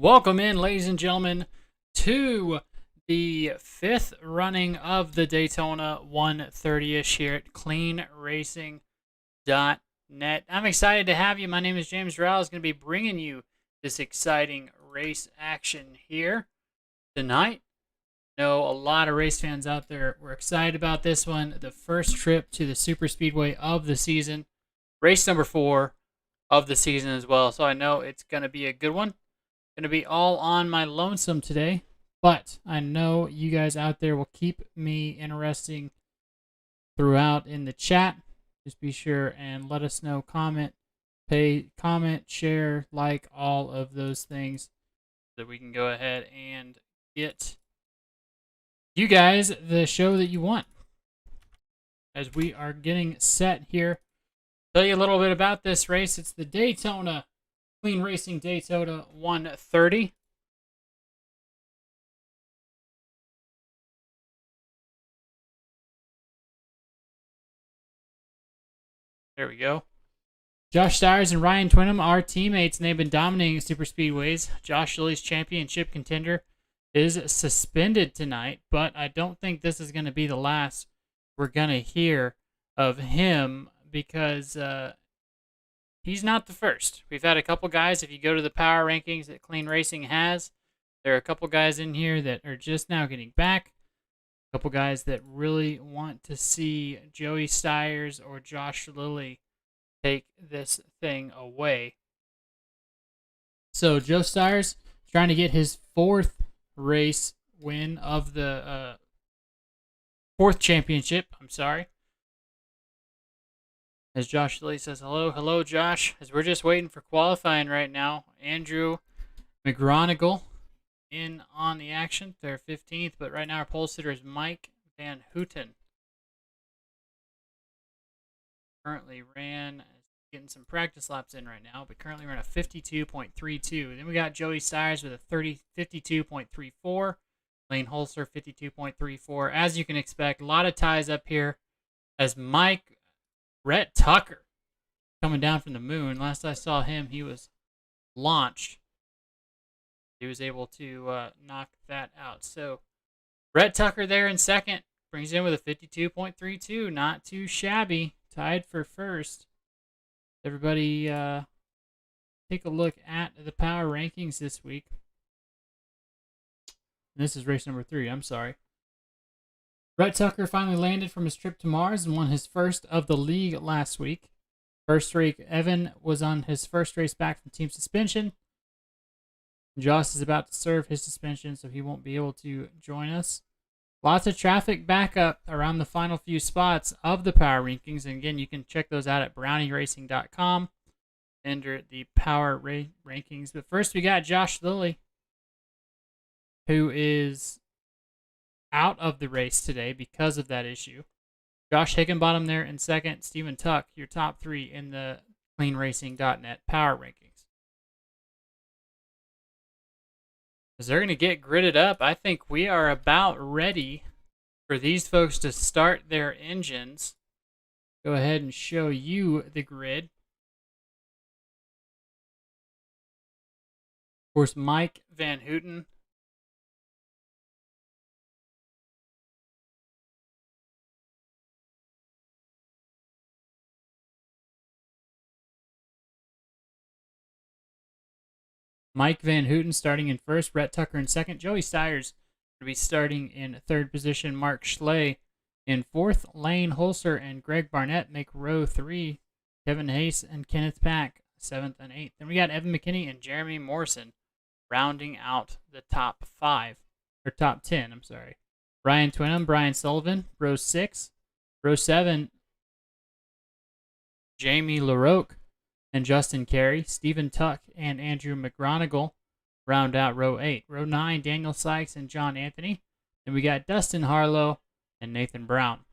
Welcome in, ladies and gentlemen, to the fifth running of the Daytona 130-ish here at cleanracing.net. I'm excited to have you. My name is James Rowell. I'm going to be bringing you this exciting race action here tonight. I know a lot of race fans out there were excited about this one. The first trip to the super speedway of the season. Race number 4 of the season as well. So I know it's going to be a good one. Going to be all on my lonesome today, but I know you guys out there will keep me interesting throughout in the chat. Just be sure and let us know, comment, share, like, all of those things so that we can go ahead and get you guys the show that you want. As we are getting set here, tell you a little bit about this race. It's the Daytona Clean Racing Daytona 130. There we go. Josh Stires and Ryan Twinham are teammates, and they've been dominating super speedways. Josh Lilly's championship contender is suspended tonight, but I don't think this is going to be the last we're going to hear of him because he's not the first. We've had a couple guys, if you go to the power rankings that Clean Racing has, there are a couple guys in here that are just now getting back. A couple guys that really want to see Joey Stires or Josh Lilly take this thing away. So Joe Stires trying to get his fourth race win of the fourth championship. As Josh Lilly says, hello, Josh. As we're just waiting for qualifying right now. Andrew McGronigal in on the action. They're 15th, but right now our pole sitter is Mike Van Houten. Currently getting some practice laps in right now, but currently ran a 52.32. Then we got Joey Stires with a 52.34. Lane Holzer, 52.34. As you can expect, a lot of ties up here as Rhett Tucker coming down from the moon. Last I saw him, he was launched. He was able to knock that out. So Rhett Tucker there in second. Brings in with a 52.32. Not too shabby. Tied for first. Everybody take a look at the power rankings this week. And this is race number 3. I'm sorry. Rhett Tucker finally landed from his trip to Mars and won his first of the league last week. First week, Evan was on his first race back from team suspension. Josh is about to serve his suspension, so he won't be able to join us. Lots of traffic back up around the final few spots of the power rankings. And again, you can check those out at brownieRacing.com under the power rankings. But first, we got Josh Lilly, who is out of the race today because of that issue. Josh Higginbottom there in second. Stephen Tuck, your top 3 in the cleanracing.net power rankings. As they're going to get gridded up, I think we are about ready for these folks to start their engines. Go ahead and show you the grid. Of course, Mike Van Houten. Mike Van Houten starting in first, Rhett Tucker in second, Joey Stires will be starting in third position, Mark Schley in fourth, Lane Holzer and Greg Barnett make row 3, Kevin Hayes and Kenneth Pack 7th and 8th. Then we got Evan McKinney and Jeremy Morrison rounding out the top 10, I'm sorry. Ryan Twinham, Brian Sullivan, row 6, row 7, Jamie LaRoque and Justin Carey, Stephen Tuck, and Andrew McGronigal round out row 8. Row 9, Daniel Sykes and John Anthony. Then we got Dustin Harlow and Nathan Brown.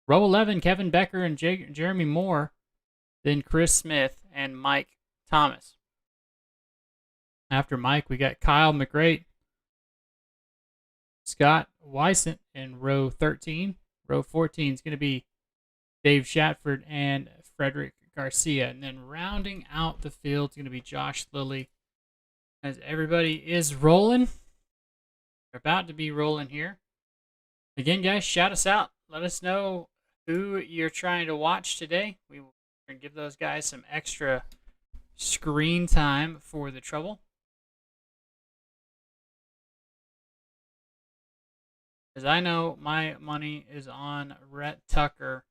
Row 11, Kevin Becker and Jeremy Moore. Then Chris Smith and Mike Thomas. After Mike, we got Kyle McGrate, Scott Weissent in row 13. Row 14 is going to be Dave Shatford and Frederick Garcia. And then rounding out the field is going to be Josh Lilly As everybody is rolling. We're about to be rolling here. Again, guys, shout us out. Let us know who you're trying to watch today. We will give those guys some extra screen time for the trouble. Because I know my money is on Rhett Tucker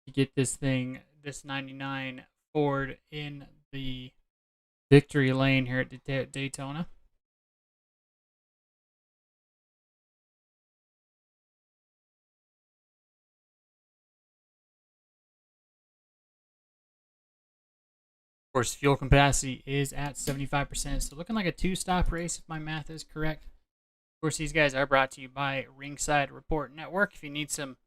to get this thing, this 99 Ford, in the victory lane here at Daytona. Of course, fuel capacity is at 75%, so looking like a two-stop race if my math is correct. Of course, these guys are brought to you by Ringside Report Network. If you need some,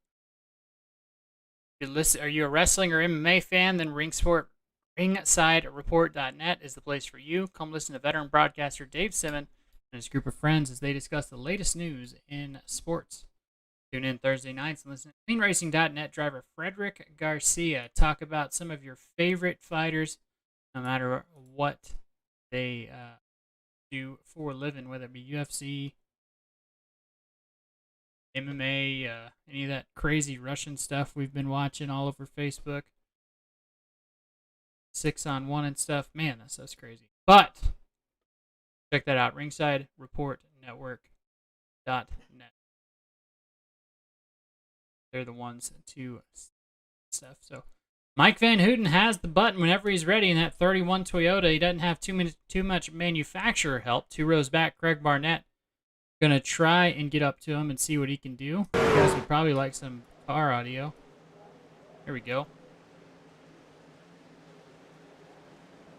are you a wrestling or MMA fan, then ringsidereport.net is the place for you. Come listen to veteran broadcaster Dave Simmon and his group of friends as they discuss the latest news in sports. Tune in Thursday nights and listen to cleanracing.net driver Frederick Garcia talk about some of your favorite fighters, no matter what they do for a living, whether it be UFC, MMA, any of that crazy Russian stuff we've been watching all over Facebook. 6-on-1 and stuff. Man, that stuff's crazy. But check that out. RingsideReportNetwork.net. They're the ones to stuff. So Mike Van Houten has the button whenever he's ready in that 31 Toyota. He doesn't have too much manufacturer help. 2 rows back, Craig Barnett. Gonna try and get up to him and see what he can do. You guys would probably like some car audio. Here we go.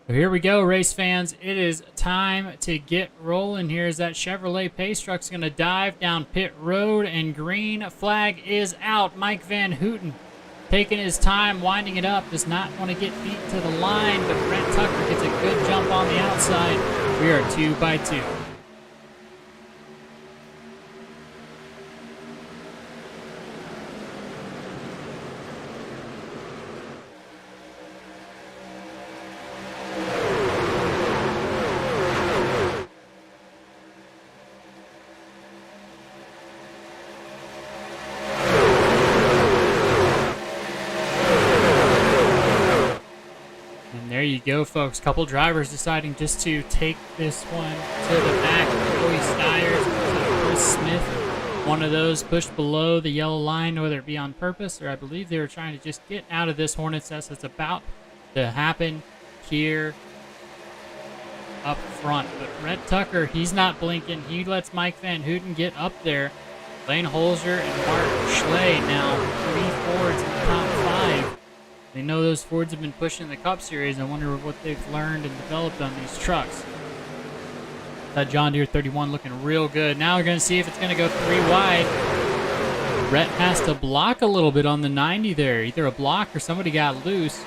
So here we go, race fans. It is time to get rolling here as that Chevrolet Pace truck's gonna dive down pit road, and green flag is out. Mike Van Houten taking his time, winding it up, does not want to get beat to the line, but Brent Tucker gets a good jump on the outside. We are 2 by 2. There you go, folks. Couple drivers deciding just to take this one to the back. Joey Stiers, Chris Smith, one of those pushed below the yellow line, whether it be on purpose or I believe they were trying to just get out of this Hornet's nest that's about to happen here up front. But Red Tucker, he's not blinking. He lets Mike Van Houten get up there. Lane Holzer and Mark Schley now 3 Fords in the top 5. They know those Fords have been pushing the Cup Series. I wonder what they've learned and developed on these trucks. That John Deere 31 looking real good. Now we're going to see if it's going to go 3 wide. Rhett has to block a little bit on the 90 there. Either a block or somebody got loose.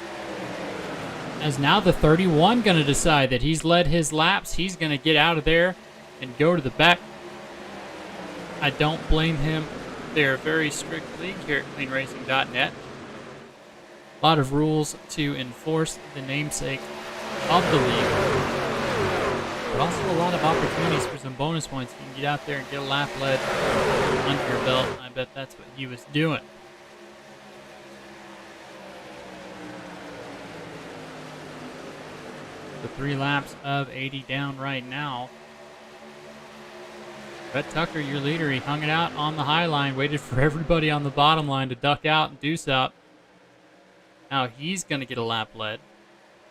As now the 31 going to decide that he's led his laps. He's going to get out of there and go to the back. I don't blame him. They're a very strict league here at cleanracing.net. A lot of rules to enforce the namesake of the league, but also a lot of opportunities for some bonus points. You can get out there and get a lap lead under your belt. I bet that's what he was doing. The 3 laps of 80 down right now. Brett Tucker, your leader, he hung it out on the high line, waited for everybody on the bottom line to duck out and deuce out. Now he's going to get a lap lead.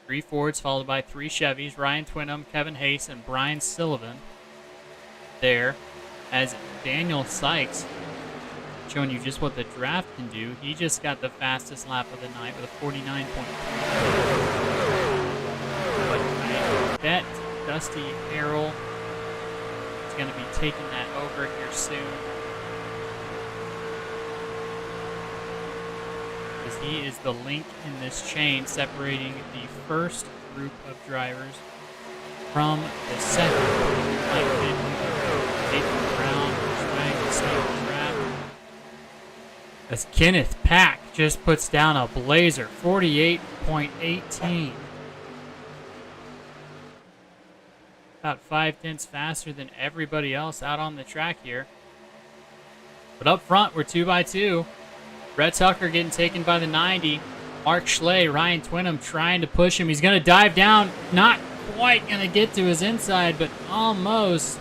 3 Fords followed by 3 Chevys. Ryan Twinham, Kevin Hayes, and Brian Sullivan there. As Daniel Sykes, showing you just what the draft can do. He just got the fastest lap of the night with a 49.3. But I bet Dusty Harrell is going to be taking that over here soon. He is the link in this chain separating the first group of drivers from the second. Mike Van Houten, Nathan Brown trying to save the track. As Kenneth Pack just puts down a blazer, 48.18. About 5/10 faster than everybody else out on the track here. But up front, we're 2x2. Brett Tucker getting taken by the 90. Mark Schley, Ryan Twinham trying to push him. He's going to dive down. Not quite going to get to his inside, but almost.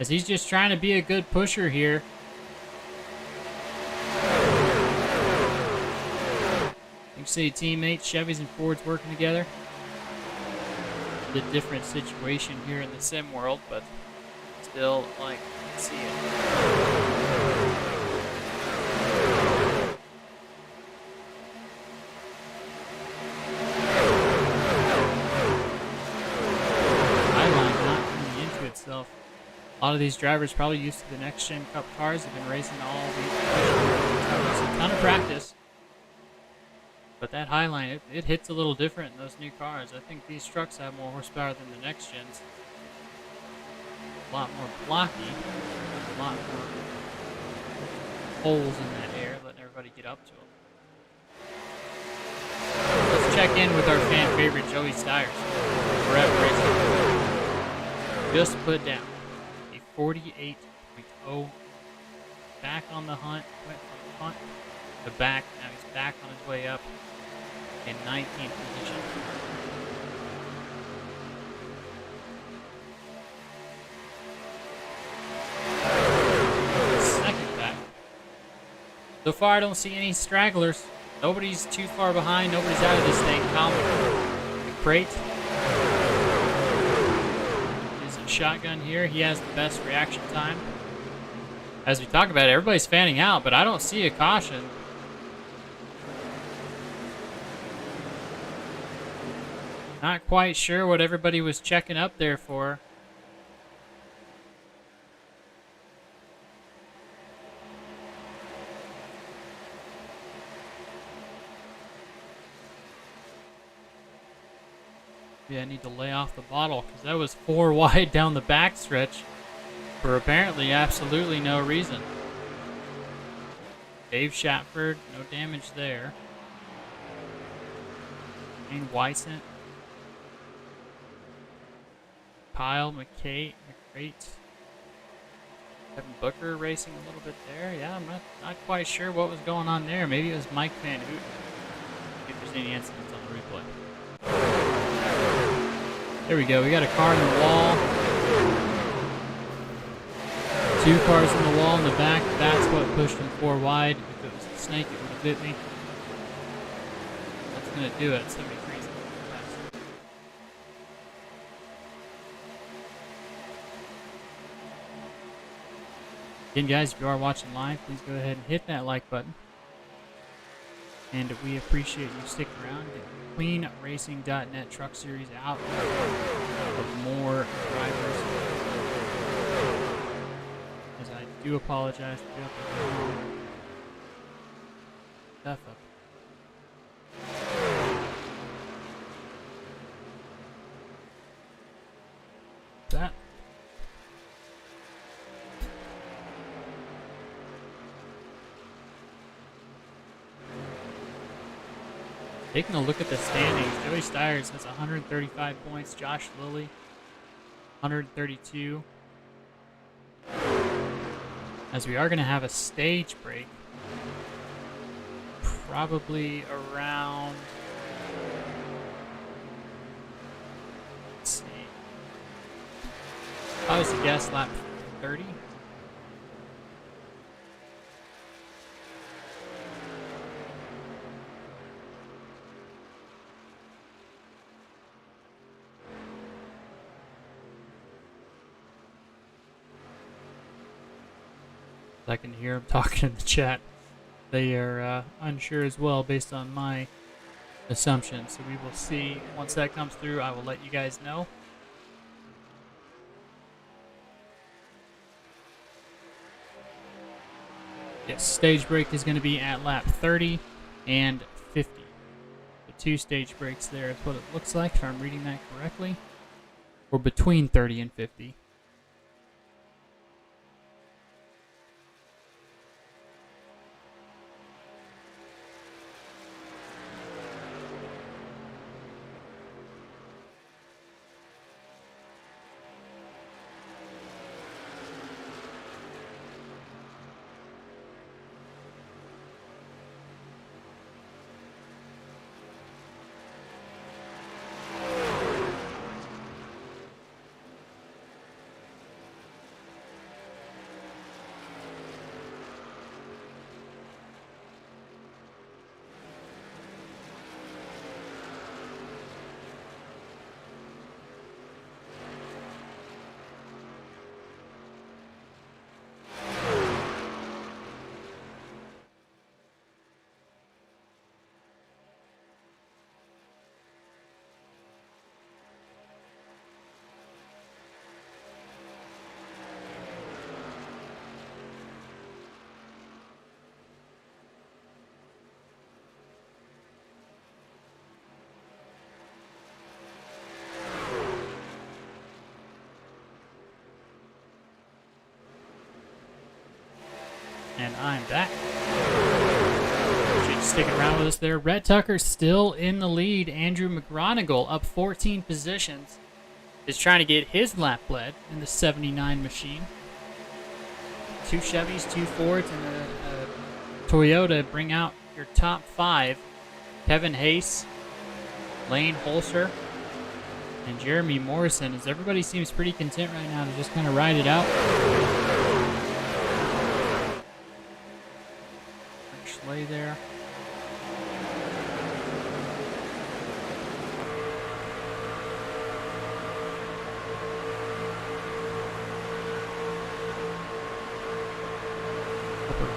As he's just trying to be a good pusher here. You see teammates, Chevys and Fords working together. A different situation here in the sim world, but still like to see it. Highline not coming into itself. A lot of these drivers probably used to the next gen Cup cars have been racing all these. It's a ton of practice. But that Highline, it hits a little different in those new cars. I think these trucks have more horsepower than the next gens. A lot more blocky. A lot more holes in that air, letting everybody get up to them. Let's check in with our fan favorite, Joey Stiers. Forever Racing. Just put down a 48.0. Back on the hunt. Went from hunt to back. Now he's back on his way up. In 19th position. Second back. So far, I don't see any stragglers. Nobody's too far behind. Nobody's out of this thing. Colin McCrate is a shotgun here. He has the best reaction time. As we talk about it, everybody's fanning out, but I don't see a caution. Not quite sure what everybody was checking up there for. Yeah, I need to lay off the bottle because that was 4 wide down the back stretch for apparently absolutely no reason. Dave Shatford, no damage there. Wayne Weissent. Kyle McCrate. Kevin Booker racing a little bit there. Yeah, I'm not quite sure what was going on there. Maybe it was Mike Van Houten. If there's any incidents on the replay. There we go. We got a car in the wall. 2 cars in the wall in the back. That's what pushed him 4 wide. If it was a snake, it would have bit me. That's going to do it. 73. Again, guys, if you are watching live, please go ahead and hit that like button. And we appreciate you sticking around. Get cleanracing.net Truck Series out of more drivers. As I do apologize for jumping stuff up. That. Taking a look at the standings, Joey Stiers has 135 points, Josh Lilly 132. As we are going to have a stage break, probably around, let's see, I was to guess lap 30. I can hear them talking in the chat. They are unsure as well based on my assumptions. So we will see. Once that comes through, I will let you guys know. Yes, stage break is going to be at lap 30 and 50. The 2 stage breaks there is what it looks like, if I'm reading that correctly. Or between 30 and 50. And I'm back. Appreciate you sticking around with us there. Rhett Tucker still in the lead. Andrew McGonigal up 14 positions. Is trying to get his lap bled in the 79 machine. 2 Chevys, 2 Fords, and a Toyota bring out your top 5. Kevin Hayes, Lane Holzer, and Jeremy Morrison, as everybody seems pretty content right now to just kind of ride it out. Schley there.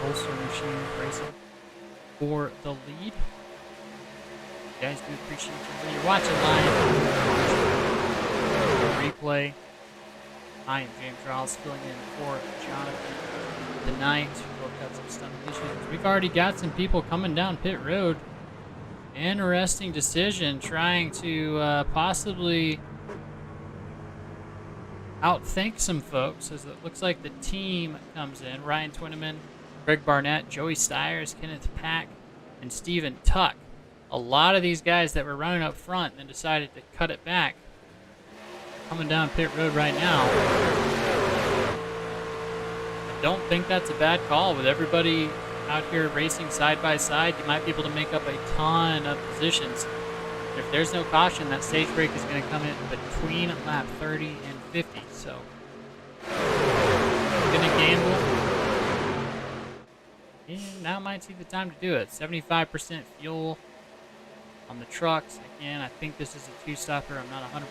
Holster machine racing for the lead. You guys do appreciate you. You're watching live. Replay. I am James Rawls filling in for Jonathan tonight. We'll got some stomach issues. We've already got some people coming down pit road. Interesting decision, trying to possibly outthink some folks, as it looks like the team comes in. Ryan Twinneman, Greg Barnett, Joey Stiers, Kenneth Pack, and Steven Tuck. A lot of these guys that were running up front and then decided to cut it back. Coming down pit road right now. I don't think that's a bad call. With everybody out here racing side by side, you might be able to make up a ton of positions. If there's no caution, that stage break is going to come in between lap 30 and 50. So, going to gamble. And now might see the time to do it. 75% fuel on the trucks. Again, I think this is a 2-stopper. I'm not 100%.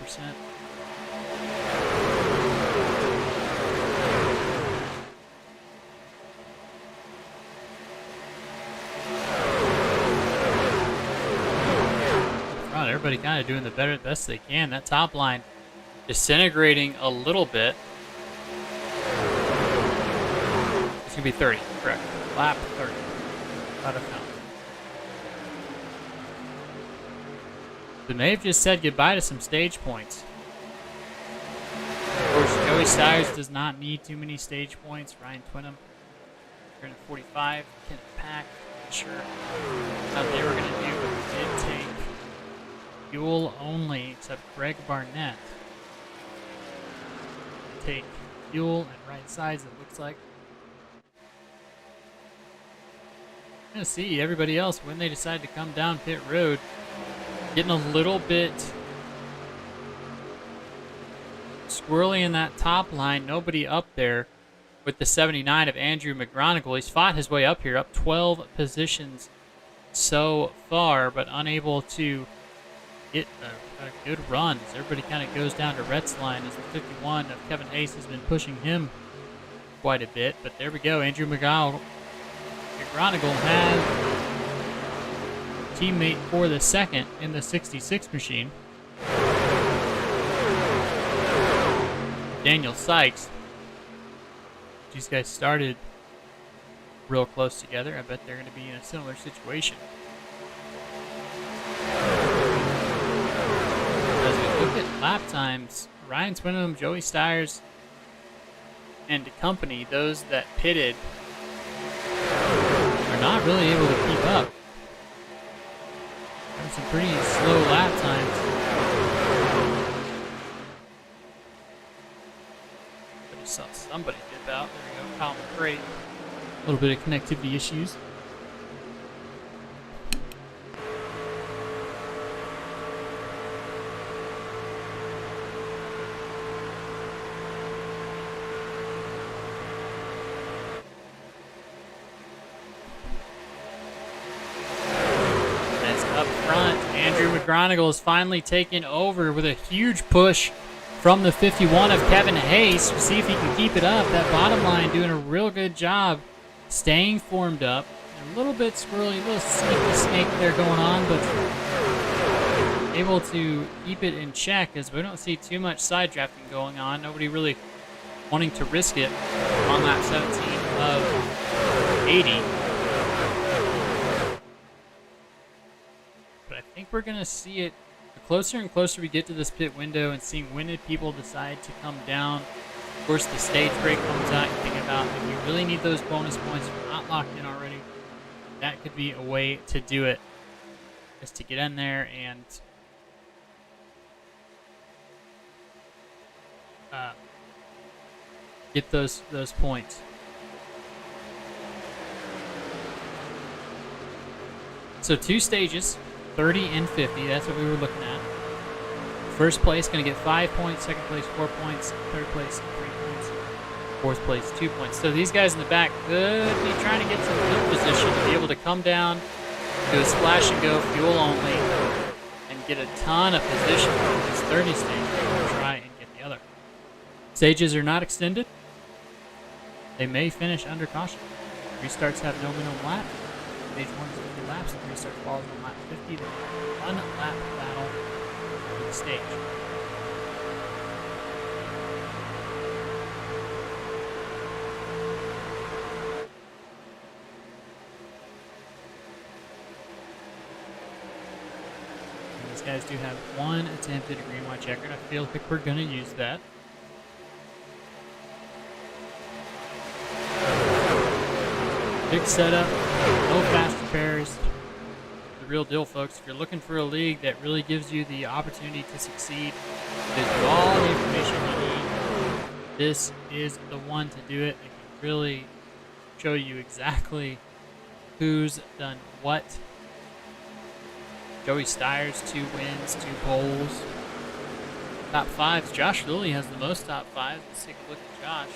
Right, everybody kind of doing the best they can. That top line disintegrating a little bit. It's going to be 30, correct. Lap 30. Out of count. They may have just said goodbye to some stage points. Of course, Joey Stiers does not need too many stage points. Ryan Twinham, 45. Kenneth Pack, not sure how they were going to do, but they did take fuel only, except Greg Barnett. Take fuel and right sides, it looks like. Gonna see everybody else when they decide to come down pit road, getting a little bit squirrely in that top line. Nobody up there with the 79 of Andrew McGonigal. He's fought his way up here, up 12 positions so far, but unable to get a good run as everybody kind of goes down to Rhett's line, as the 51 of Kevin Hayes has been pushing him quite a bit. But there we go, Andrew McGonigal has a teammate for the second in the 66 machine. Daniel Sykes. These guys started real close together. I bet they're going to be in a similar situation. As we look at lap times, Ryan Twinham, Joey Stiers, and company, those that pitted, are not really able to keep up. Having some pretty slow lap times. I just saw somebody dip out. There we go, Kyle McRae. A little bit of connectivity issues. McGonigal has finally taken over with a huge push from the 51 of Kevin Hayes. We'll see if he can keep it up. That bottom line doing a real good job staying formed up. A little bit squirrely, a little sneaky snake there going on, but able to keep it in check as we don't see too much side drafting going on. Nobody really wanting to risk it on lap 17 of 80. I think we're going to see it the closer and closer we get to this pit window and seeing when did people decide to come down. Of course, the stage break comes out. You think about. If you really need those bonus points, if you're not locked in already, that could be a way to do it. Just to get in there and get those points. So 2 stages, 30 and 50. That's what we were looking at. First place going to get 5 points. Second place 4 points. Third place 3 points. Fourth place 2 points. So these guys in the back could be trying to get some good position to be able to come down, do a splash and go fuel only, and get a ton of position for this 30 stage and try and get the other. Stages are not extended. They may finish under caution. Restarts have no minimum lap. Stage 1 is 50 laps. The restart falls on lap 50. Then 1 lap battle for the stage. These guys do have 1 attempted green white checker, and I feel like we're going to use that. Big setup, no fast repairs. The real deal, folks. If you're looking for a league that really gives you the opportunity to succeed, gives you all the information you need, this is the one to do it. It can really show you exactly who's done what. Joey Steyer's 2 wins, 2 poles. Top 5s. Josh Lilly has the most top 5s. Let's take a look at Josh.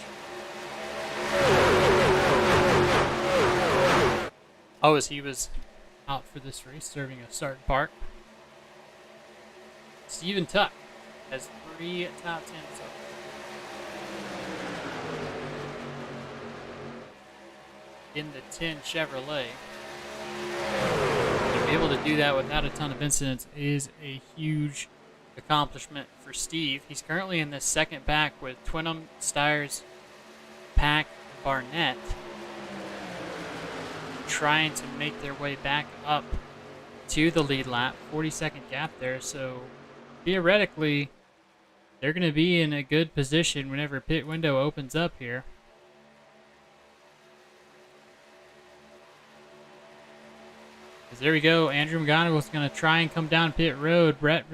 Oh, as he was out for this race, serving a start park. Steven Tuck has 3 top 10s so in the 10 Chevrolet. To be able to do that without a ton of incidents is a huge accomplishment for Steve. He's currently in the second pack with Twinham, Steyers, Pack, Barnett, trying to make their way back up to the lead lap. 40-second gap there, so theoretically they're going to be in a good position whenever pit window opens up here. Because there we go, Andrew McGonigal's going to try and come down pit road. Brett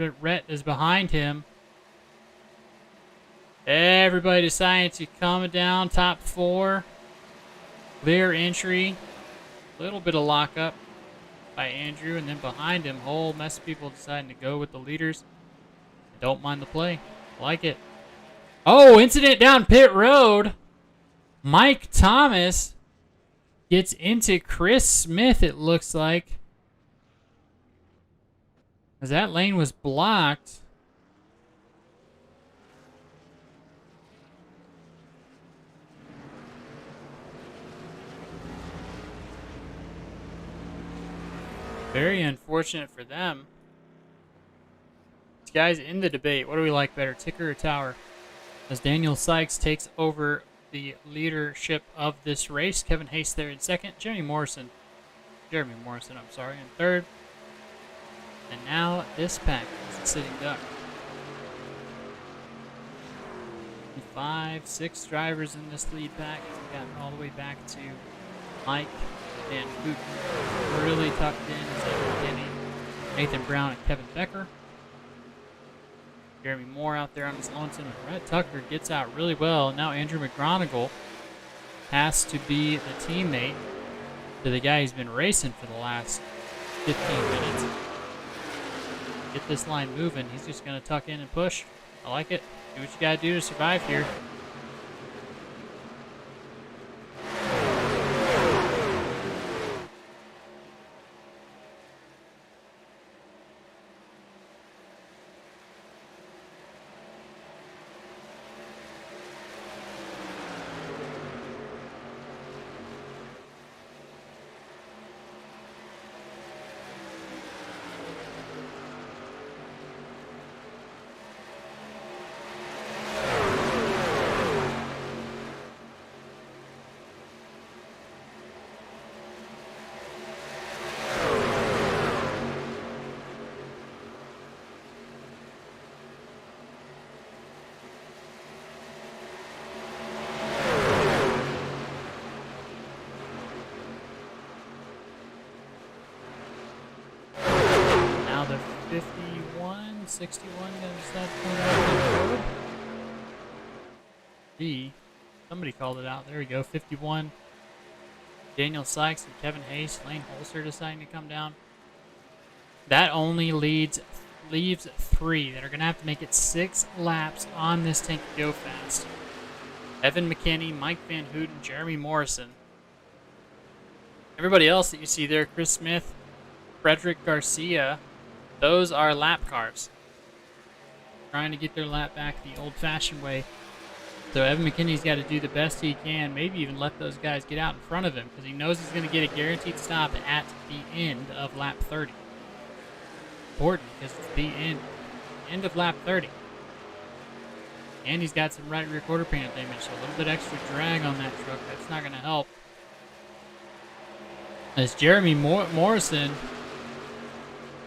is behind him. Everybody deciding to come down top 4. Clear entry. Little bit of lockup by Andrew, and then behind him, whole mess of people deciding to go with the leaders. Don't mind the play. Like it. Oh, incident down pit road. Mike Thomas gets into Chris Smith, it looks like. As that lane was blocked. Very unfortunate for them. These guys in the debate. What do we like better, Ticker or Tower? As Daniel Sykes takes over the leadership of this race. Kevin Hayes there in second. Jeremy Morrison, I'm sorry, in third. And now this pack is a sitting duck. 5, 6 drivers in this lead pack. We've gotten all the way back to Mike and Putin really tucked in. Zach Kenny, Nathan Brown, and Kevin Becker. Jeremy Moore out there on his lonesome, and Brett Tucker gets out really well. Now Andrew McGonigal has to be the teammate to the guy he's been racing for the last 15 minutes. Get this line moving. He's just going to tuck in and push. I like it. Do what you got to do to survive here. 51, 61 gonna decide to come out of the road. B. Somebody called it out. There we go. 51. Daniel Sykes and Kevin Hayes, Lane Holster deciding to come down. That only leaves 3 that are going to have to make it 6 laps on this tank to go fast. Evan McKinney, Mike Van Houten, Jeremy Morrison. Everybody else that you see there, Chris Smith, Frederick Garcia, those are lap cars. Trying to get their lap back the old-fashioned way. So Evan McKinney's got to do the best he can, maybe even let those guys get out in front of him, because he knows he's going to get a guaranteed stop at the end of lap 30. Important, because it's the end of lap 30. And he's got some right rear quarter panel damage, so a little bit extra drag on that truck. That's not going to help. As Jeremy Morrison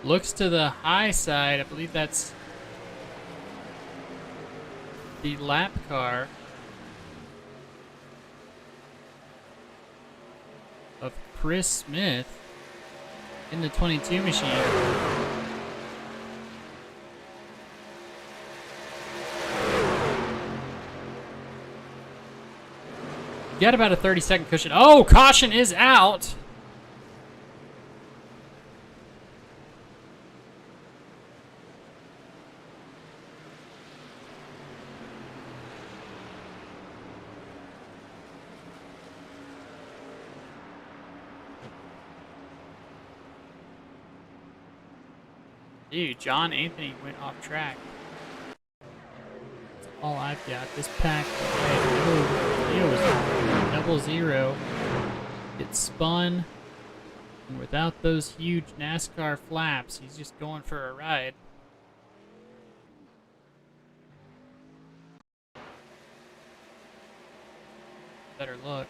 looks to the high side, I believe that's the lap car of Chris Smith in the 22 machine. Got about a 30-second cushion. Oh, caution is out. Dude, John Anthony went off track. That's all I've got. This pack, it was 0-0. Gets spun. And without those huge NASCAR flaps, he's just going for a ride. Better look.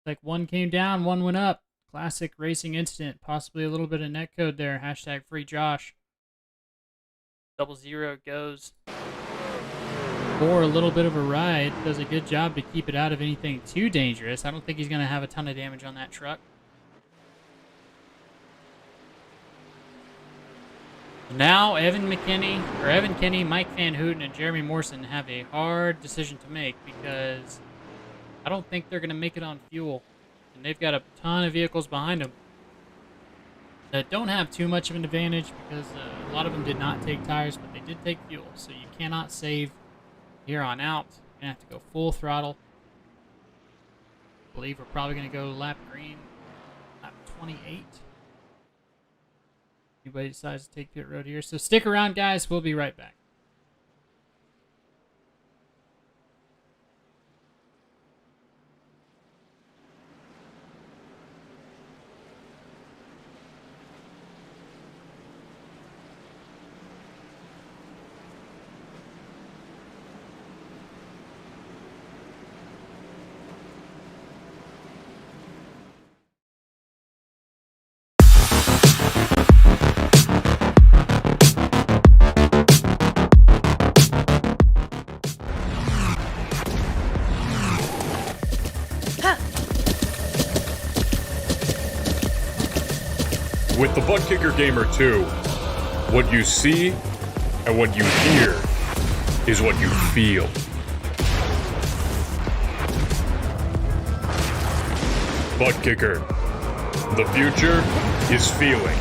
Like one came down, one went up. Classic racing incident. Possibly a little bit of netcode there. Hashtag free Josh. 0-0 goes for a little bit of a ride. Does a good job to keep it out of anything too dangerous. I don't think he's going to have a ton of damage on that truck. Now Evan Kinney, Mike Van Houten, and Jeremy Morrison have a hard decision to make, because I don't think they're going to make it on fuel. And they've got a ton of vehicles behind them that don't have too much of an advantage, because a lot of them did not take tires, but they did take fuel. So you cannot save here on out. You're going to have to go full throttle. I believe we're probably going to go lap green, lap 28. Anybody decides to take pit road here. So stick around, guys. We'll be right back. With the Butt Kicker Gamer 2, what you see and what you hear is what you feel. Butt Kicker. The future is feeling.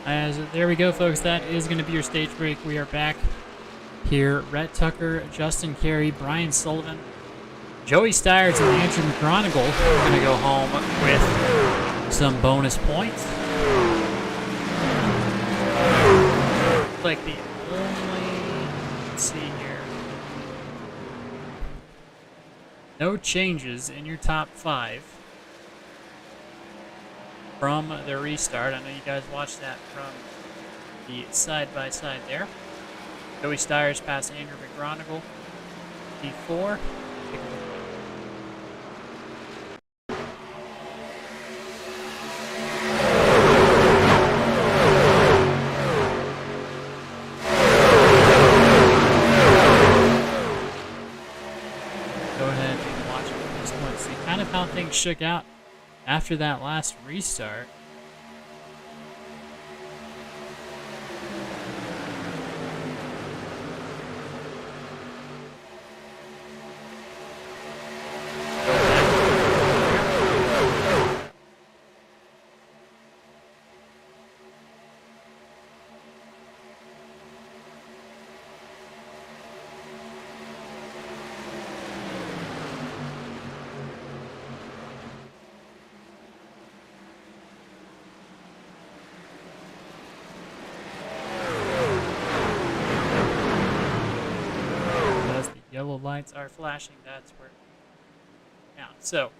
As there we go, folks. That is going to be your stage break. We are back here. Rhett Tucker, Justin Carey, Brian Sullivan, Joey Stiers, and Andrew McGonigal are going to go home with some bonus points. Like the only, let's see here, no changes in your top 5 from the restart. I know you guys watched that from the side-by-side there. Joey Stiers past Andrew McGonigal, P4. How things shook out after that last restart. Yellow lights are flashing, that's where it counts. So,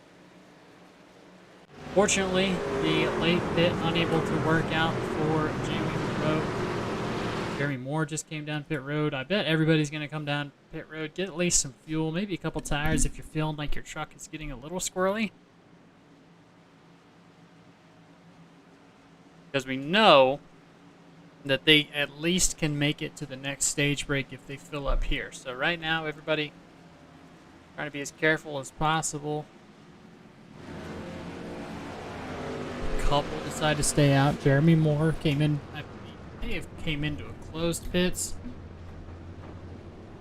fortunately, the late pit unable to work out for Jeremy Moore just came down pit road. I bet everybody's going to come down pit road, get at least some fuel, maybe a couple tires if you're feeling like your truck is getting a little squirrely. Because we know that they at least can make it to the next stage break if they fill up here. So right now, everybody trying to be as careful as possible. A couple decide to stay out. Jeremy Moore came in, I may have came into a closed pits.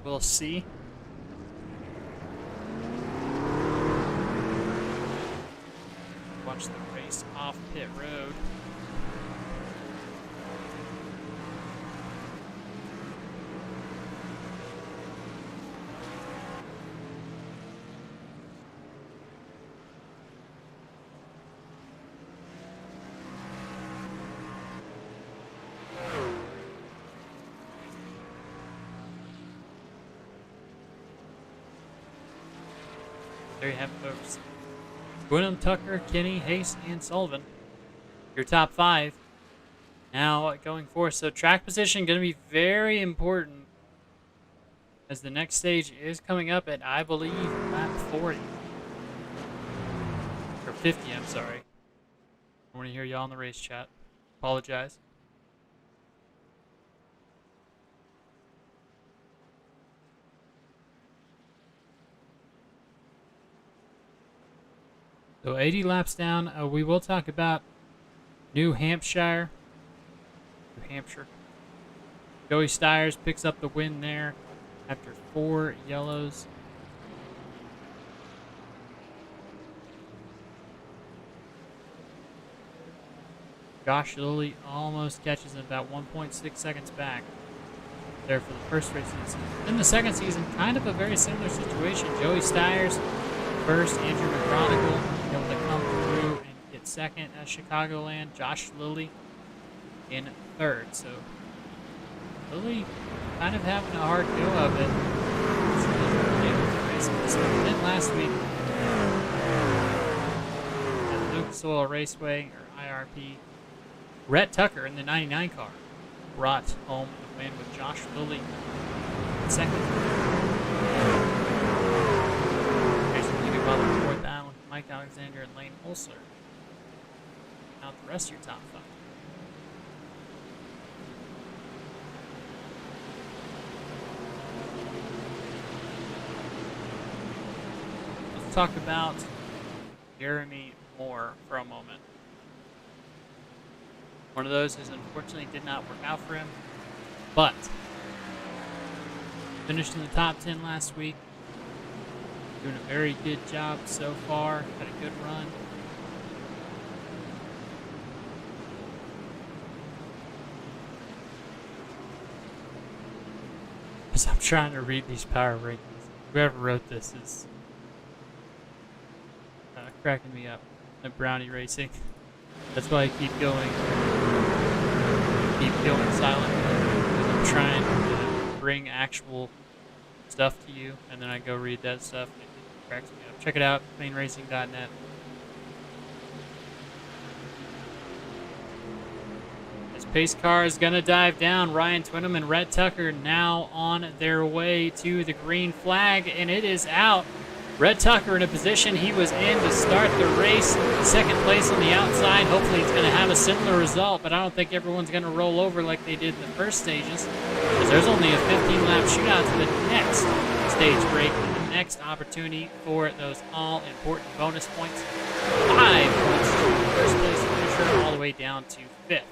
We'll see. Watch the race off pit road. There you have it, folks. Gwynham, Tucker, Kinney, Hayes, and Sullivan. Your top 5. Now going forward. So track position going to be very important as the next stage is coming up at, I believe, lap 40. Or 50, I'm sorry. I want to hear y'all in the race chat. Apologize. So 80 laps down. We will talk about New Hampshire. Joey Stiers picks up the win there after 4 yellows. Josh Lilly almost catches him about 1.6 seconds back there for the first race of the season. In the second season, kind of a very similar situation. Joey Stiers first, Andrew McGonigal able to come through and get second at Chicagoland. Josh Lilly in third. So Lilly kind of having a hard go of it. So then last week at Lucas Oil Raceway, or IRP, Rhett Tucker in the 99 car brought home the win with Josh Lilly in second. Fourth Island, Mike Alexander, and Lane Holsler. Out the rest of your top 5. Let's talk about Jeremy Moore for a moment. One of those who unfortunately did not work out for him, but finished in the top 10 last week. Doing a very good job so far. Had a good run. Because I'm trying to read these power rankings. Whoever wrote this is cracking me up. The Brownie Racing. That's why I keep going. Keep going silent. Because I'm trying to bring actual stuff to you, and then I go read that stuff, and it cracks me up. Check it out, cleanracing.net. This pace car is going to dive down. Ryan Twinham and Rhett Tucker now on their way to the green flag, and it is out. Rhett Tucker in a position he was in to start the race. Second place on the outside. Hopefully he's going to have a similar result, but I don't think everyone's going to roll over like they did in the first stages, because there's only a 15-lap shootout to the next stage break and the next opportunity for those all-important bonus points. 5 points to the first place finisher, all the way down to 5th.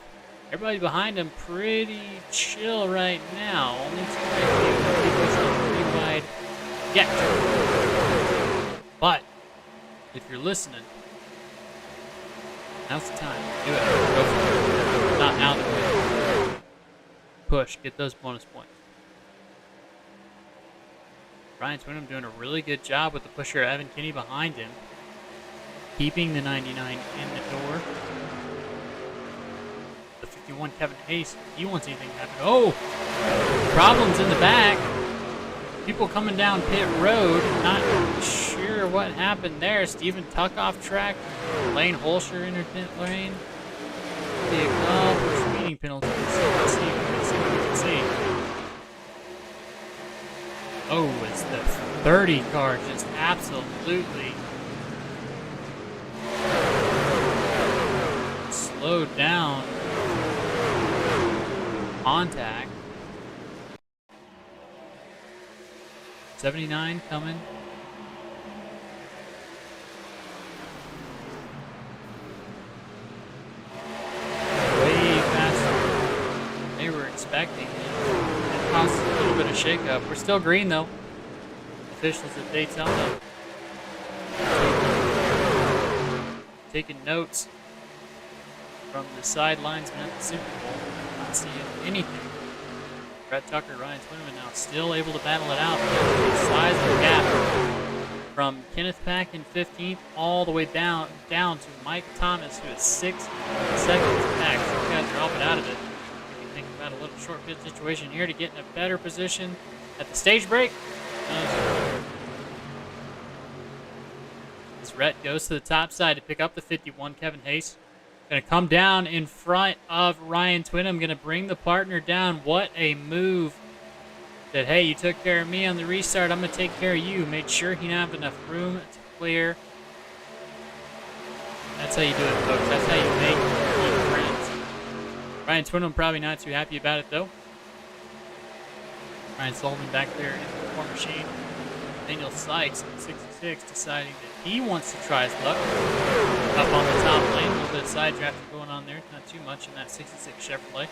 Everybody behind him pretty chill right now. Only 2 right on 3 wide yet. But if you're listening, now's the time. Do it. Go for it. Not now the push. Get those bonus points. Ryan Twinham doing a really good job with the pusher Evan Kinney behind him, keeping the 99 in the door. The 51 Kevin Hayes, he wants anything to happen. Oh, problems in the back. People coming down pit road, not sure what happened there. Stephen Tuck off track. Lane Holscher entered pit lane. For speeding penalties. Let's see what we can see. Oh, it's the 30 car just absolutely slowed down. Contact. 79 coming. Way faster than they were expecting. It caused a little bit of shakeup. We're still green though. Officials at Daytona taking notes from the sidelines at the Super Bowl. Not seeing anything. Rhett Tucker, Ryan Twinham now still able to battle it out. The size of the gap from Kenneth Pack in 15th all the way down to Mike Thomas, who is 6 seconds back. So you guys are all but out of it. You can think about a little short pit situation here to get in a better position at the stage break. As Rhett goes to the top side to pick up the 51, Kevin Hayes. Going to come down in front of Ryan Twinham. Going to bring the partner down. What a move. That, hey, you took care of me on the restart. I'm going to take care of you. Made sure he didn't have enough room to clear. That's how you do it, folks. That's how you make good friends. Ryan Twinham probably not too happy about it, though. Ryan Sullivan back there in the corner machine. Daniel Sykes at 66 deciding that he wants to try his luck. Up on the top lane, a little bit of side drafting going on there. Not too much in that 66 Chevrolet.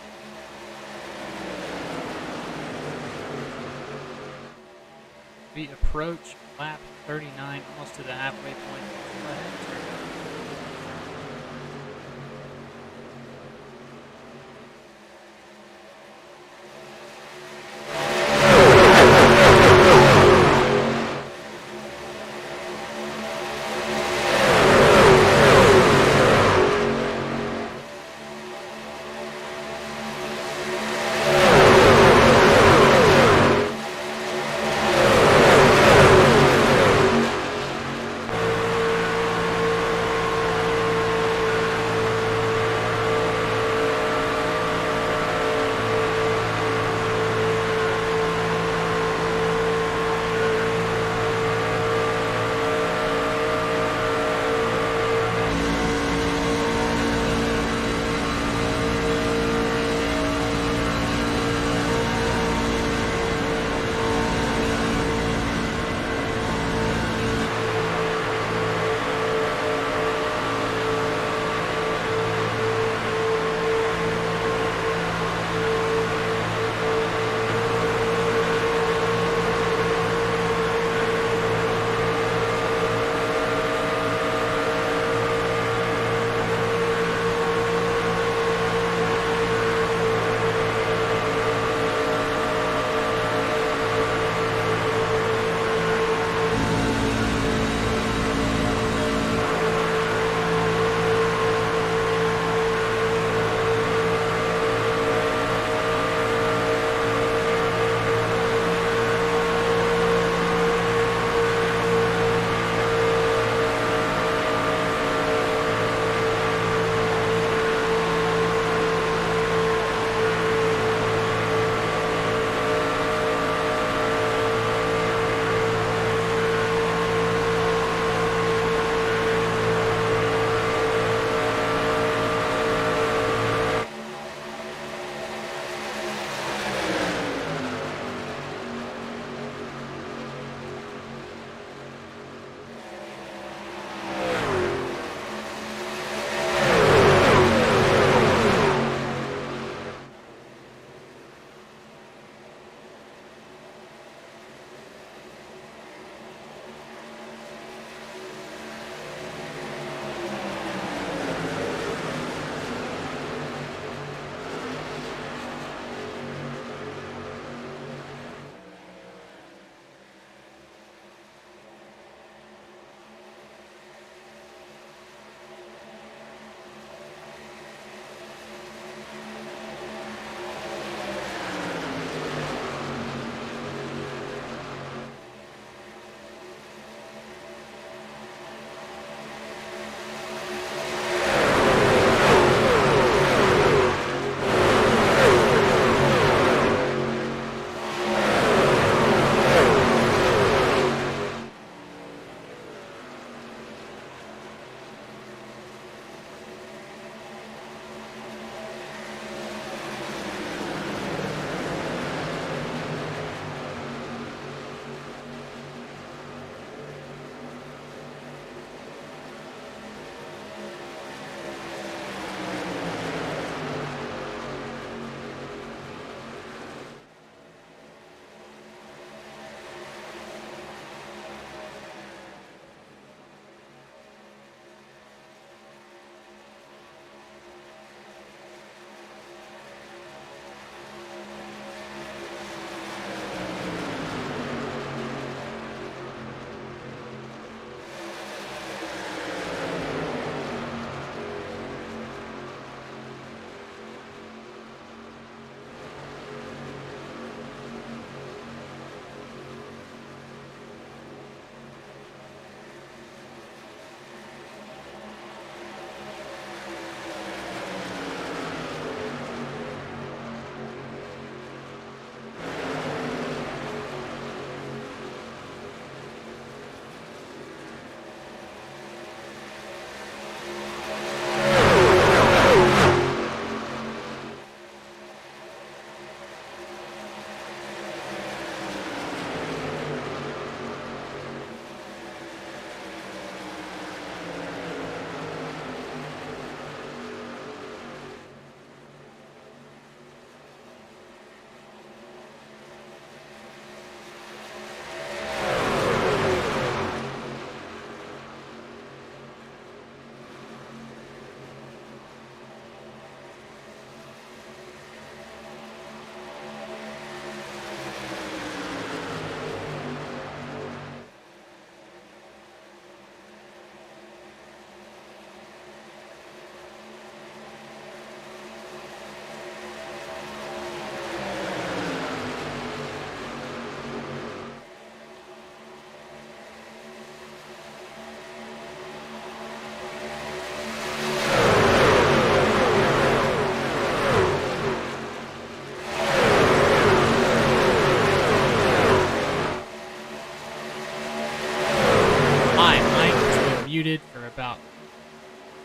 We approach lap 39, almost to the halfway point. Go ahead and turn.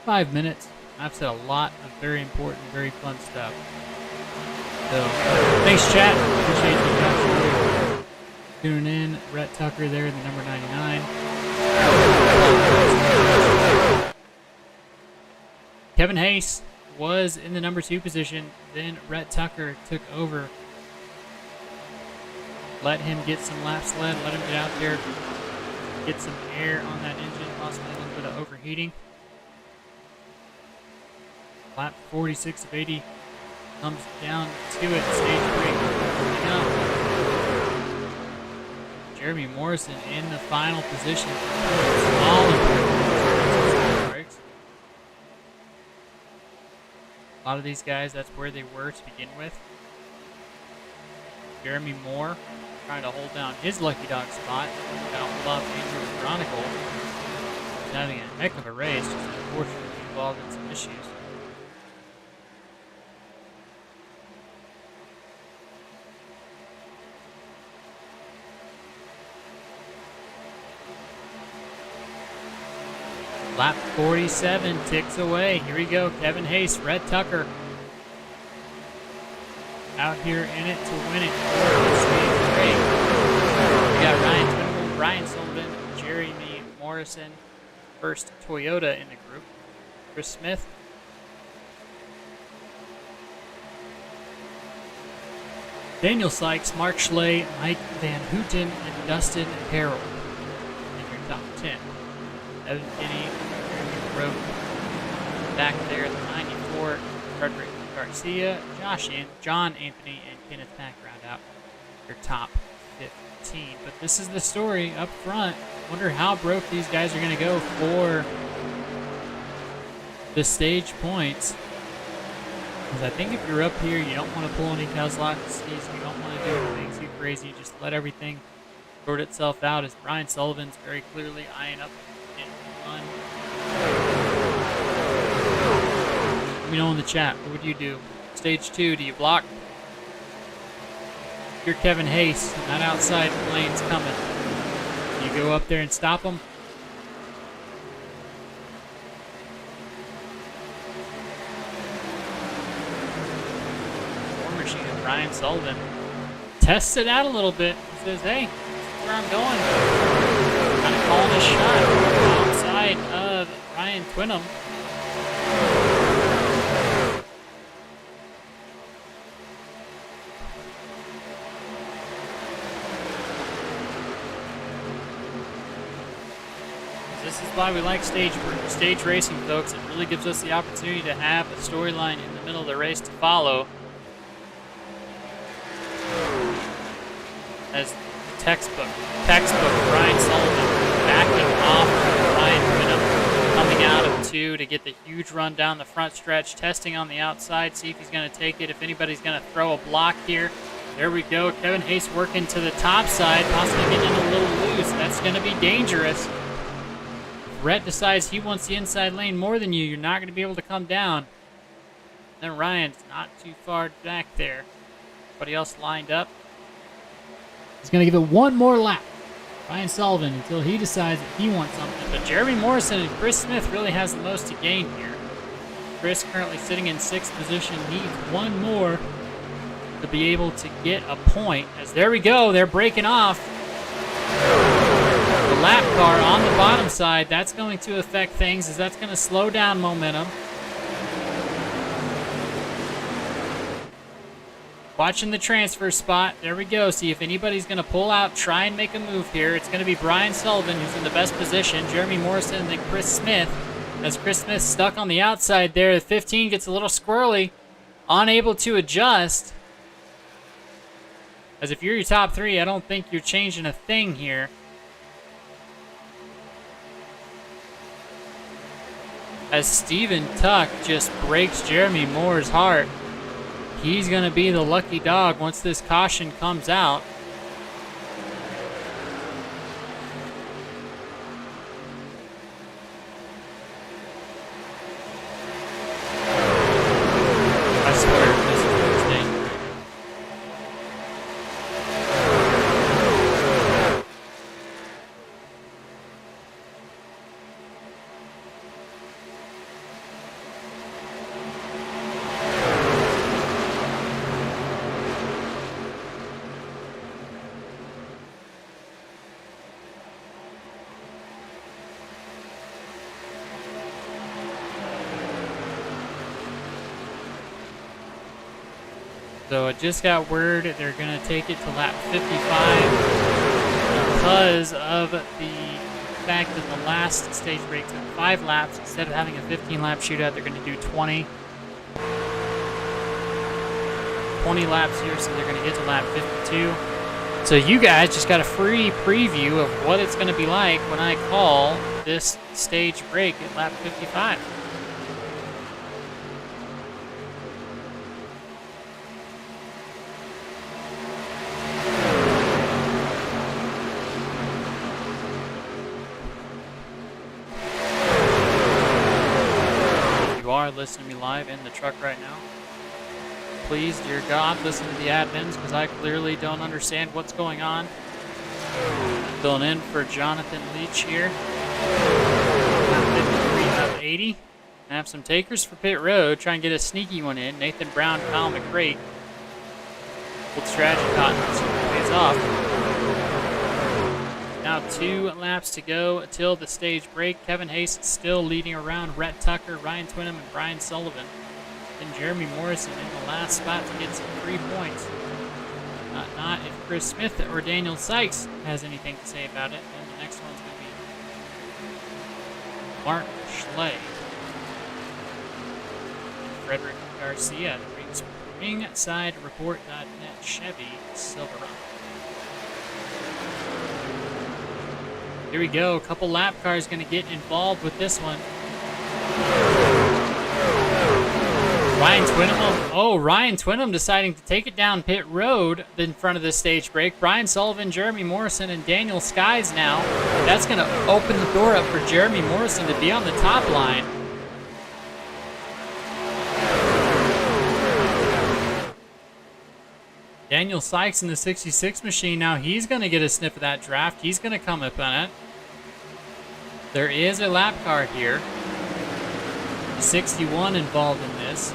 5 minutes. I've said a lot of very important, very fun stuff. So, thanks, chat. Appreciate you guys tuning in. Rhett Tucker there, the number 99. Kevin Hayes was in the number 2 position. Then Rhett Tucker took over. Let him get some laps led. Let him get out there, get some air on that engine, possibly a little bit of overheating. Lap 46 of 80 comes down to it. Stage 3 coming up. Jeremy Morrison in the final position. Small improvements. A lot of these guys, that's where they were to begin with. Jeremy Moore trying to hold down his lucky dog spot. Got to hold off Andrew Chronicle. He's having a heck of a race, just unfortunately involved in some issues. Lap 47 ticks away. Here we go. Kevin Hayes, Rhett Tucker. Out here in it to win it. We got Ryan Twinble, Brian Sullivan, Jeremy Morrison, first Toyota in the group. Chris Smith. Daniel Sykes, Mark Schley, Mike Van Houten, and Dustin Harrell in your top 10. Evan Kinney, Jeremy Rowe. Back there at the 94, Frederick Garcia, John Anthony, and Kenneth Mack round out your top 15. But this is the story up front. Wonder how broke these guys are going to go for the stage points. Because I think if you're up here, you don't want to pull any Kozlowskis. You don't want to do anything too crazy. Just let everything sort itself out. As Brian Sullivan's very clearly eyeing up in one. Let me know in the chat. What would you do? Stage 2, do you block? If you're Kevin Hayes, and that outside lane's coming. Do you go up there and stop him? War Machine and Brian Sullivan tests it out a little bit. He says, hey, this is where I'm going. Kind of calling a shot outside of Ryan Twinham. This is why we like stage racing, folks. It really gives us the opportunity to have a storyline in the middle of the race to follow. As the textbook Brian Sullivan backing off Ryan Whittam, coming out of 2 to get the huge run down the front stretch, testing on the outside, see if he's going to take it, if anybody's going to throw a block here. There we go. Kevin Hayes working to the top side, possibly getting a little loose. That's going to be dangerous. Rhett decides he wants the inside lane more than you. You're not going to be able to come down. Then Ryan's not too far back there. Everybody else lined up. He's going to give it one more lap. Ryan Sullivan until he decides that he wants something. But Jeremy Morrison and Chris Smith really has the most to gain here. Chris currently sitting in 6th position. Needs one more to be able to get a point. As there we go. They're breaking off. Lap car on the bottom side, that's going to affect things as that's going to slow down momentum. Watching the transfer spot. There we go. See if anybody's going to pull out, try and make a move here. It's going to be Brian Sullivan who's in the best position. Jeremy Morrison and then Chris Smith. As Chris Smith stuck on the outside there. The 15 gets a little squirrely. Unable to adjust. As if you're your top 3, I don't think you're changing a thing here. As Steven Tuck just breaks Jeremy Moore's heart. He's going to be the lucky dog once this caution comes out. I swear this is dangerous. So I just got word they're going to take it to lap 55 because of the fact that the last stage break took 5 laps. Instead of having a 15-lap shootout, they're going to do 20 laps here, so they're going to get to lap 52. So you guys just got a free preview of what it's going to be like when I call this stage break at lap 55. If you are listening to me live in the truck right now, please, dear God, listen to the admins, because I clearly don't understand what's going on. Filling in for Jonathan Leach here. 53 of 80. I have some takers for pit road. Try and get a sneaky one in. Nathan Brown, Kyle McCrate. Old strategy cotton pays off. Now 2 laps to go till the stage break. Kevin Hayes still leading around. Rhett Tucker, Ryan Twinham, and Brian Sullivan. And Jeremy Morrison in the last spot to get some 3 points. Not if Chris Smith or Daniel Sykes has anything to say about it. And the next one's going to be Mark Schley and Frederick Garcia. The Ringside Report.net Chevy Silverado. Here we go. A couple lap cars going to get involved with this one. Ryan Twinham deciding to take it down pit road in front of the stage break. Brian Sullivan, Jeremy Morrison, and Daniel Skies now. That's going to open the door up for Jeremy Morrison to be on the top line. Daniel Sykes in the 66 machine. Now he's going to get a sniff of that draft. He's going to come up on it. There is a lap car here. 61 involved in this.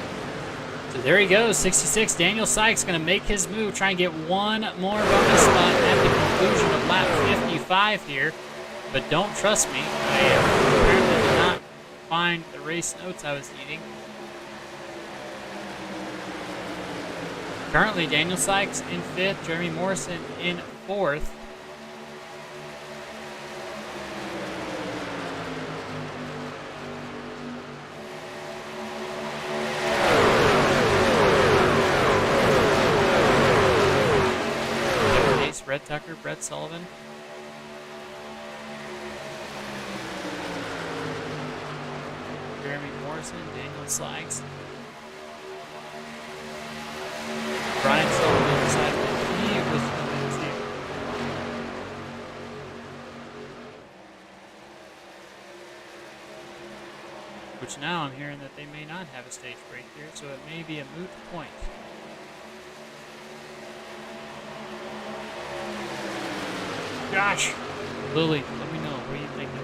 So there he goes, 66. Daniel Sykes going to make his move, try and get one more bonus spot at the conclusion of lap 55 here. But don't trust me, I apparently did not find the race notes I was needing. Currently, Daniel Sykes in 5th, Jeremy Morrison in 4th. Red Tucker, Brett Sullivan. Jeremy Morrison, Daniel Sykes. Brian Sullivan decided that he was going to. Which now I'm hearing that they may not have a stage break here, so it may be a moot point. Gosh! Lily, let me know. What are you thinking?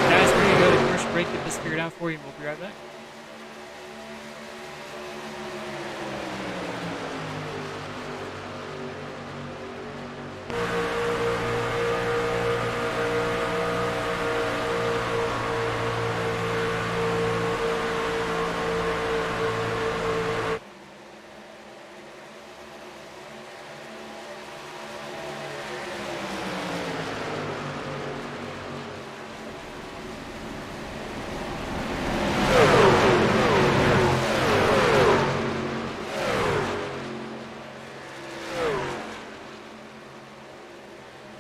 Guys, we're going to go to commercial break, get this figured out for you, and we'll be right back.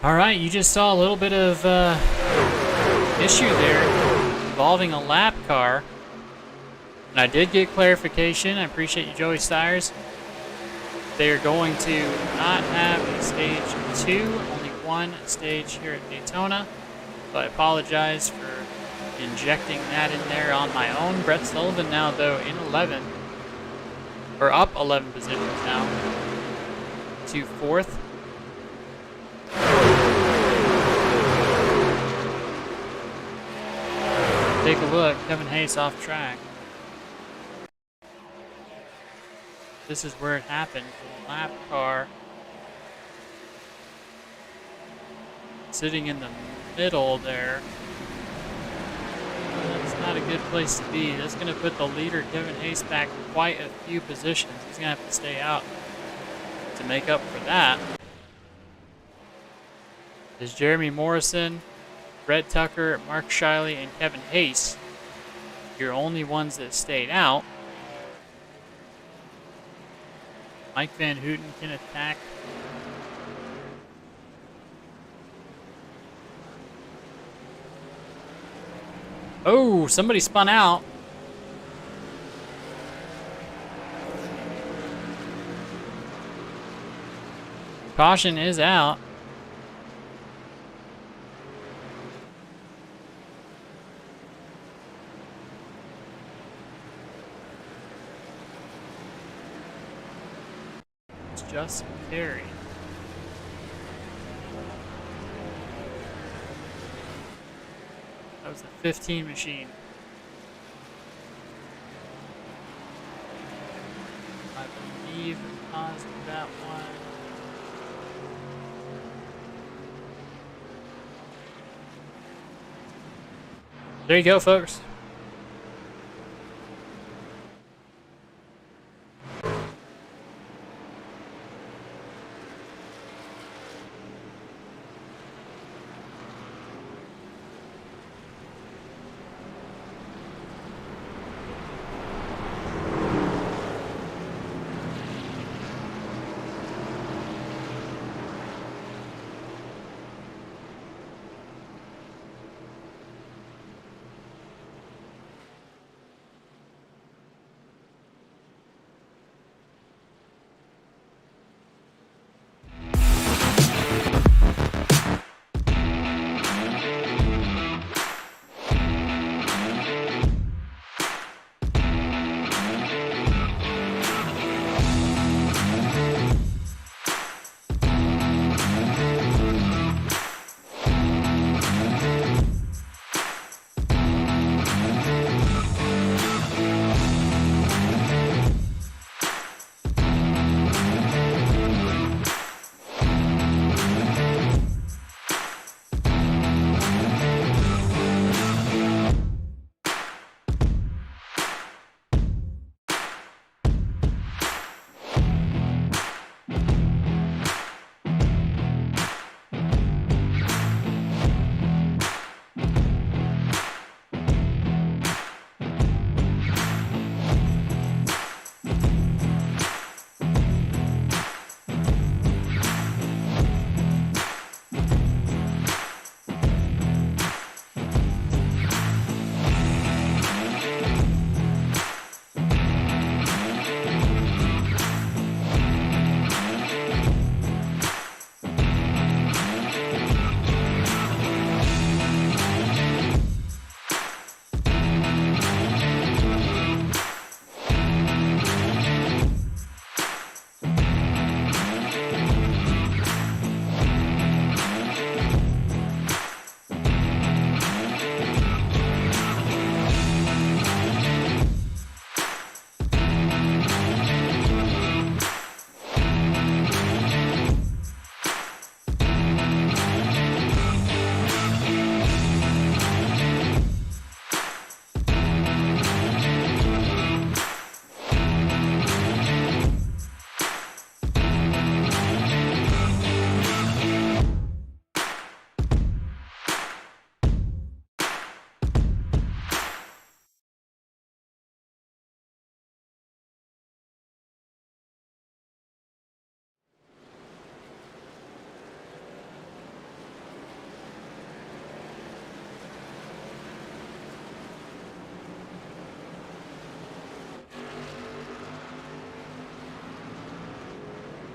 All right, you just saw a little bit of issue there involving a lap car. And I did get clarification. I appreciate you, Joey Stires. They are going to not have a stage 2, only one stage here at Daytona. So I apologize for injecting that in there on my own. Brett Sullivan now, though, in 11, or up 11 positions now to 4th. Take a look, Kevin Hayes off track. This is where it happened. The lap car sitting in the middle there. That's not a good place to be. That's going to put the leader, Kevin Hayes, back quite a few positions. He's going to have to stay out to make up for that. There's Jeremy Morrison, Brett Tucker, Mark Shiley, and Kevin Hayes. Your only ones that stayed out. Mike Van Houten can attack. Oh, somebody spun out. Caution is out. It's Justin Carey. That was the 15 machine. I believe it caused that one. There you go, folks.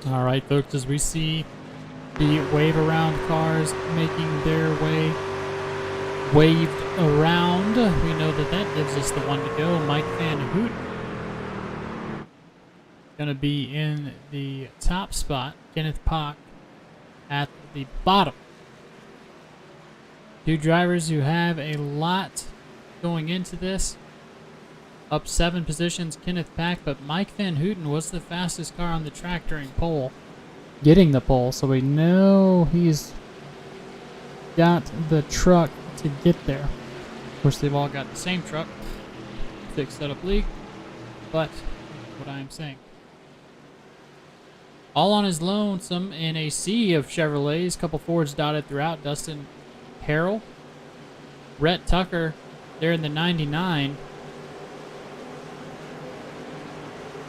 All right, folks, as we see the wave around cars making their way waved around, we know that that gives us the one to go. Mike Van Houten going to be in the top spot. Kenneth Pock at the bottom. Two drivers who have a lot going into this. Up 7 positions, Kenneth Pack, but Mike Van Houten was the fastest car on the track during pole, getting the pole, so we know he's got the truck to get there. Of course, they've all got the same truck, fixed setup league, but what I am saying. All on his lonesome in a sea of Chevrolets, couple Fords dotted throughout. Dustin Harrell, Rhett Tucker, there in the 99.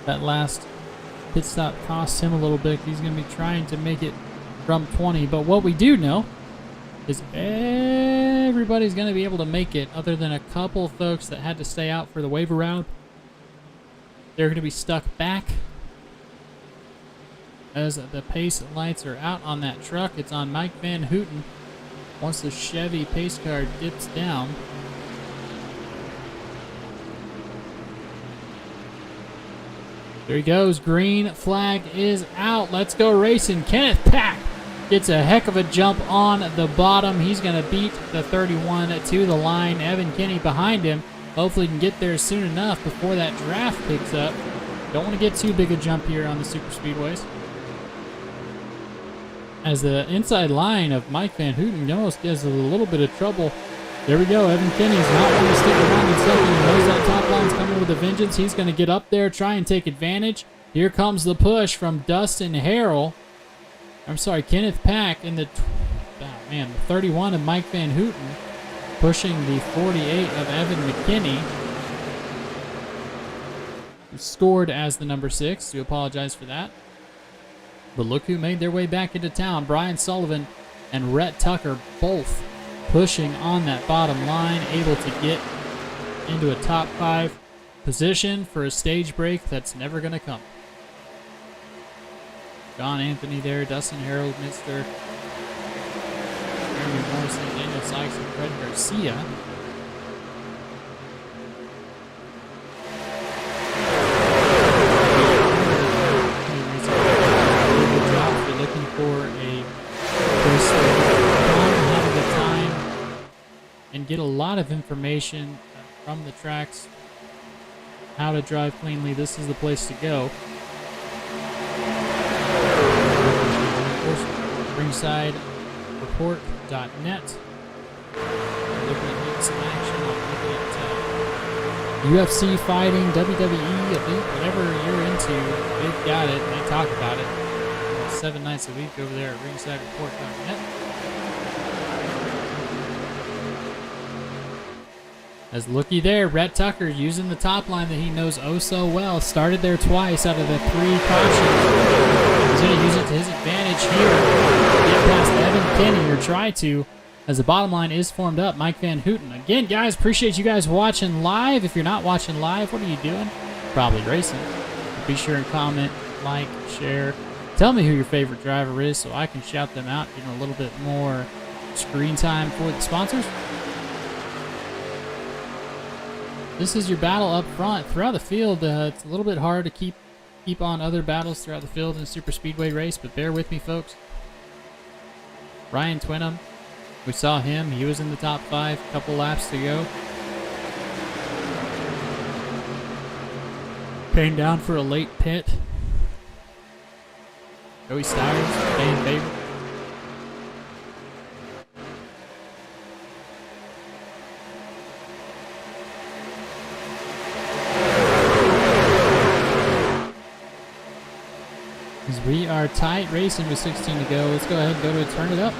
That last pit stop cost him a little bit. He's going to be trying to make it from 20. But what we do know is everybody's going to be able to make it, other than a couple of folks that had to stay out for the waiver round. They're going to be stuck back as the pace lights are out on that truck. It's on Mike Van Houten. Once the Chevy pace car dips down, there he goes. Green flag is out. Let's go racing. Kenneth Pack gets a heck of a jump on the bottom. He's going to beat the 31 to the line. Evan Kinney behind him. Hopefully he can get there soon enough before that draft picks up. Don't want to get too big a jump here on the super speedways, as the inside line of Mike Van Houten almost gives a little bit of trouble. There we go. Evan Kinney's not going to stick around in second. He knows that top line's coming with a vengeance. He's going to get up there, try and take advantage. Here comes the push from Dustin Harrell. I'm sorry, Kenneth Pack in the 31 of Mike Van Houten, pushing the 48 of Evan McKinney, who scored as the number 6. Do apologize for that. But look who made their way back into town. Brian Sullivan and Rhett Tucker both pushing on that bottom line, able to get into a top 5 position for a stage break that's never going to come. John Anthony there, Dustin Harrell, Mr. Jeremy Morrison, Daniel Sykes, and Fred Garcia. Looking for a course have a good time and get a lot of information from the tracks, how to drive cleanly. This is the place to go. Of course, Ringside Report.net. Looking at some action. Looking at UFC fighting, WWE, whatever you're into, they've got it and they talk about it 7 nights a week over there at ringsidereport.net. As looky there, Rhett Tucker using the top line that he knows oh so well. Started there twice out of the 3 cautions. He's going to use it to his advantage here. Get past Evan Kinney, or try to, as the bottom line is formed up. Mike Van Houten. Again, guys, appreciate you guys watching live. If you're not watching live, what are you doing? Probably racing. Be sure and comment, like, share. Tell me who your favorite driver is so I can shout them out, give them a little bit more screen time for the sponsors. This is your battle up front. Throughout the field, it's a little bit hard to keep on other battles throughout the field in a super speedway race, but bear with me, folks. Ryan Twinham, we saw him. He was in the top 5, couple laps to go. Came down for a late pit. Joey Stires, fan favorite. As we are tight racing with 16 to go, let's go ahead and go to a turn it up.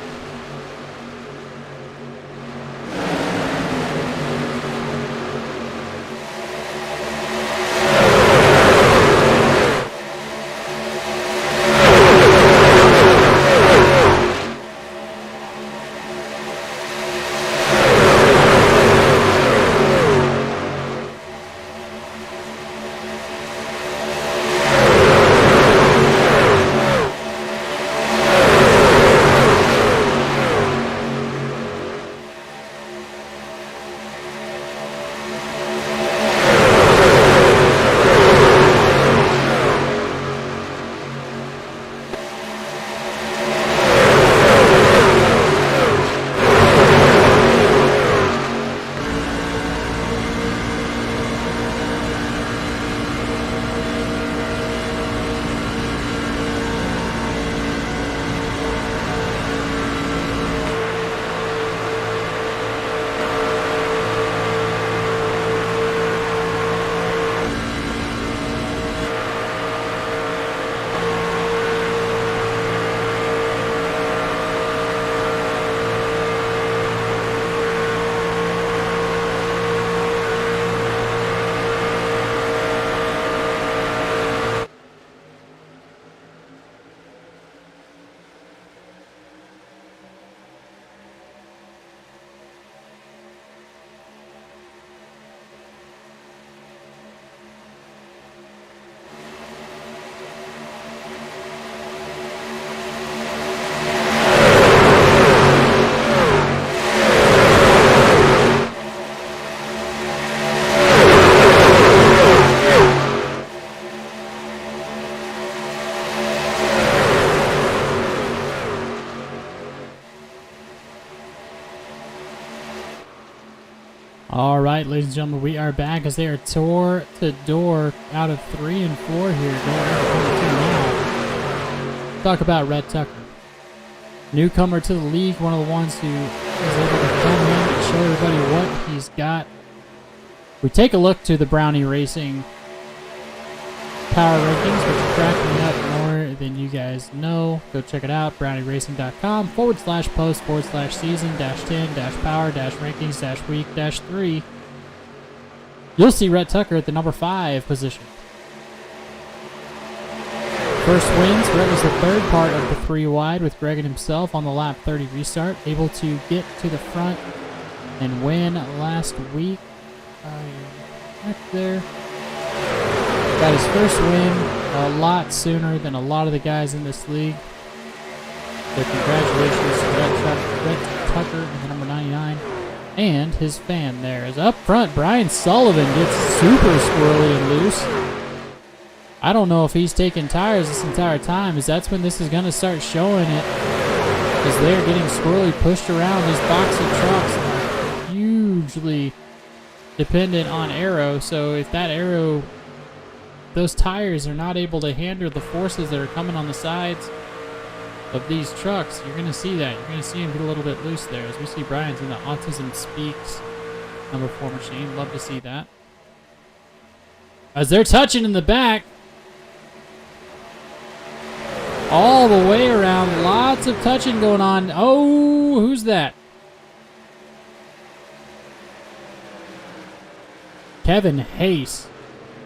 All right, ladies and gentlemen, we are back as they are door to door out of 3 and 4 here. Going into 22 now. Talk about Rhett Tucker. Newcomer to the league, one of the ones who is able to come in and show everybody what he's got. We take a look to the Brownie Racing power rankings, which are cracking up more than you guys know. Go check it out, brownieracing.com/post/season-10-power-rankings-week-3. You'll see Rhett Tucker at the number 5 position. First wins, Rhett was the third part of the 3 wide with Greg and himself on the lap 30 restart, able to get to the front and win last week. Right there. Got his first win a lot sooner than a lot of the guys in this league. So congratulations to Rhett Tucker in the number 99. And his fan there is up front. Brian Sullivan gets super squirrely and loose. I don't know if he's taking tires this entire time, as that's when this is going to start showing it. As they're getting squirrely pushed around. These box of trucks are hugely dependent on aero. So if that aero, those tires are not able to handle the forces that are coming on the sides of these trucks, you're going to see that. You're going to see him get a little bit loose there. As we see Brian's in the Autism Speaks number 4 machine. Love to see that. As they're touching in the back, all the way around, lots of touching going on. Oh, who's that? Kevin Hayes,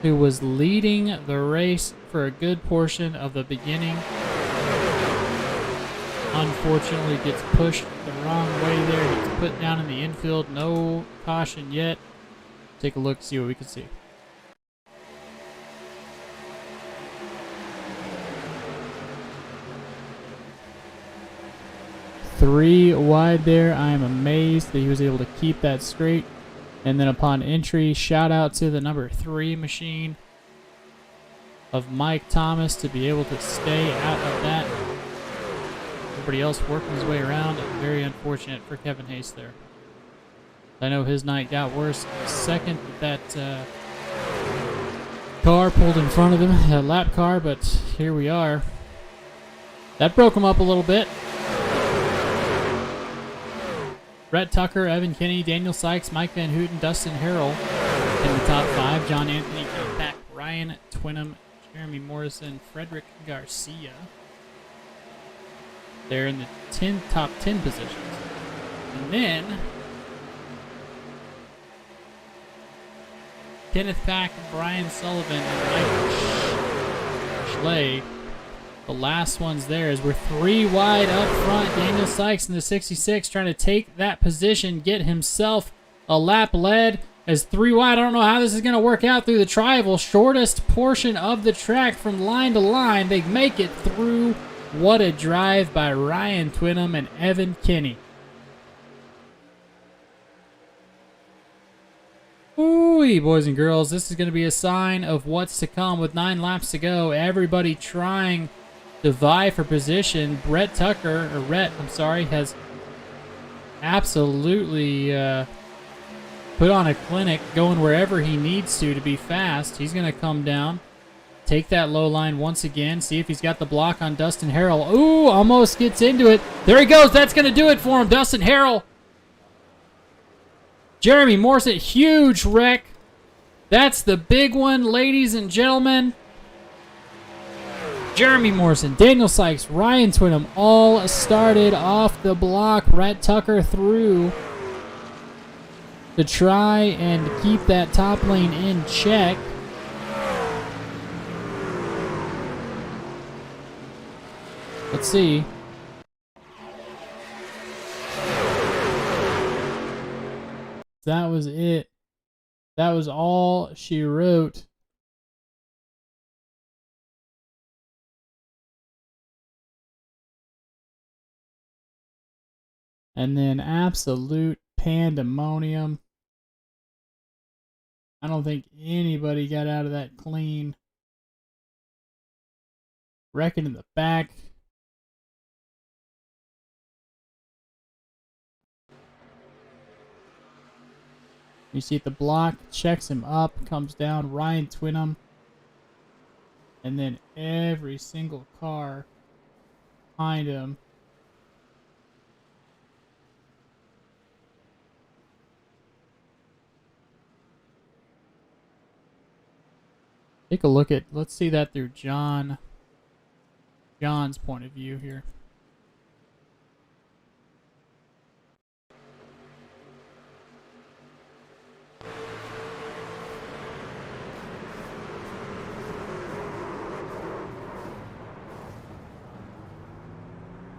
who was leading the race for a good portion of the beginning, unfortunately gets pushed the wrong way there. Gets put down in the infield. No caution yet. Take a look, see what we can see. Three wide there. I am amazed that he was able to keep that straight. And then upon entry, shout out to the number 3 machine of Mike Thomas to be able to stay out of that. Everybody else working his way around. Very unfortunate for Kevin Hayes there. I know his night got worse. Second, that car pulled in front of him, a lap car, but here we are. That broke him up a little bit. Rhett Tucker, Evan Kinney, Daniel Sykes, Mike Van Houten, Dustin Harrell in the top 5. John Anthony, Ken Pack, Ryan Twinham, Jeremy Morrison, Frederick Garcia. They're in the top 10 positions. And then Kenneth Pack, Brian Sullivan, and Mike Schley. The last ones there is we're 3 wide up front. Daniel Sykes in the 66 trying to take that position, get himself a lap lead as 3 wide. I don't know how this is going to work out through the tri-oval. Shortest portion of the track from line to line. They make it through. What a drive by Ryan Twinham and Evan Kinney. Ooh, boys and girls, this is going to be a sign of what's to come with 9 laps to go. Everybody trying to vie for position. Rhett, has absolutely put on a clinic, going wherever he needs to be fast. He's going to come down, take that low line once again, see if he's got the block on Dustin Harrell. Ooh, almost gets into it. There he goes. That's going to do it for him. Dustin Harrell. Jeremy Morrison, huge wreck. That's the big one, ladies and gentlemen. Jeremy Morrison, Daniel Sykes, Ryan Twinham all started off the block. Rhett Tucker through to try and keep that top lane in check. Let's see. That was it. That was all she wrote. And then absolute pandemonium. I don't think anybody got out of that clean. Wrecking in the back. You see the block, checks him up, comes down, Ryan Twinham. And then every single car behind him. Take a look at, let's see that through John's point of view here.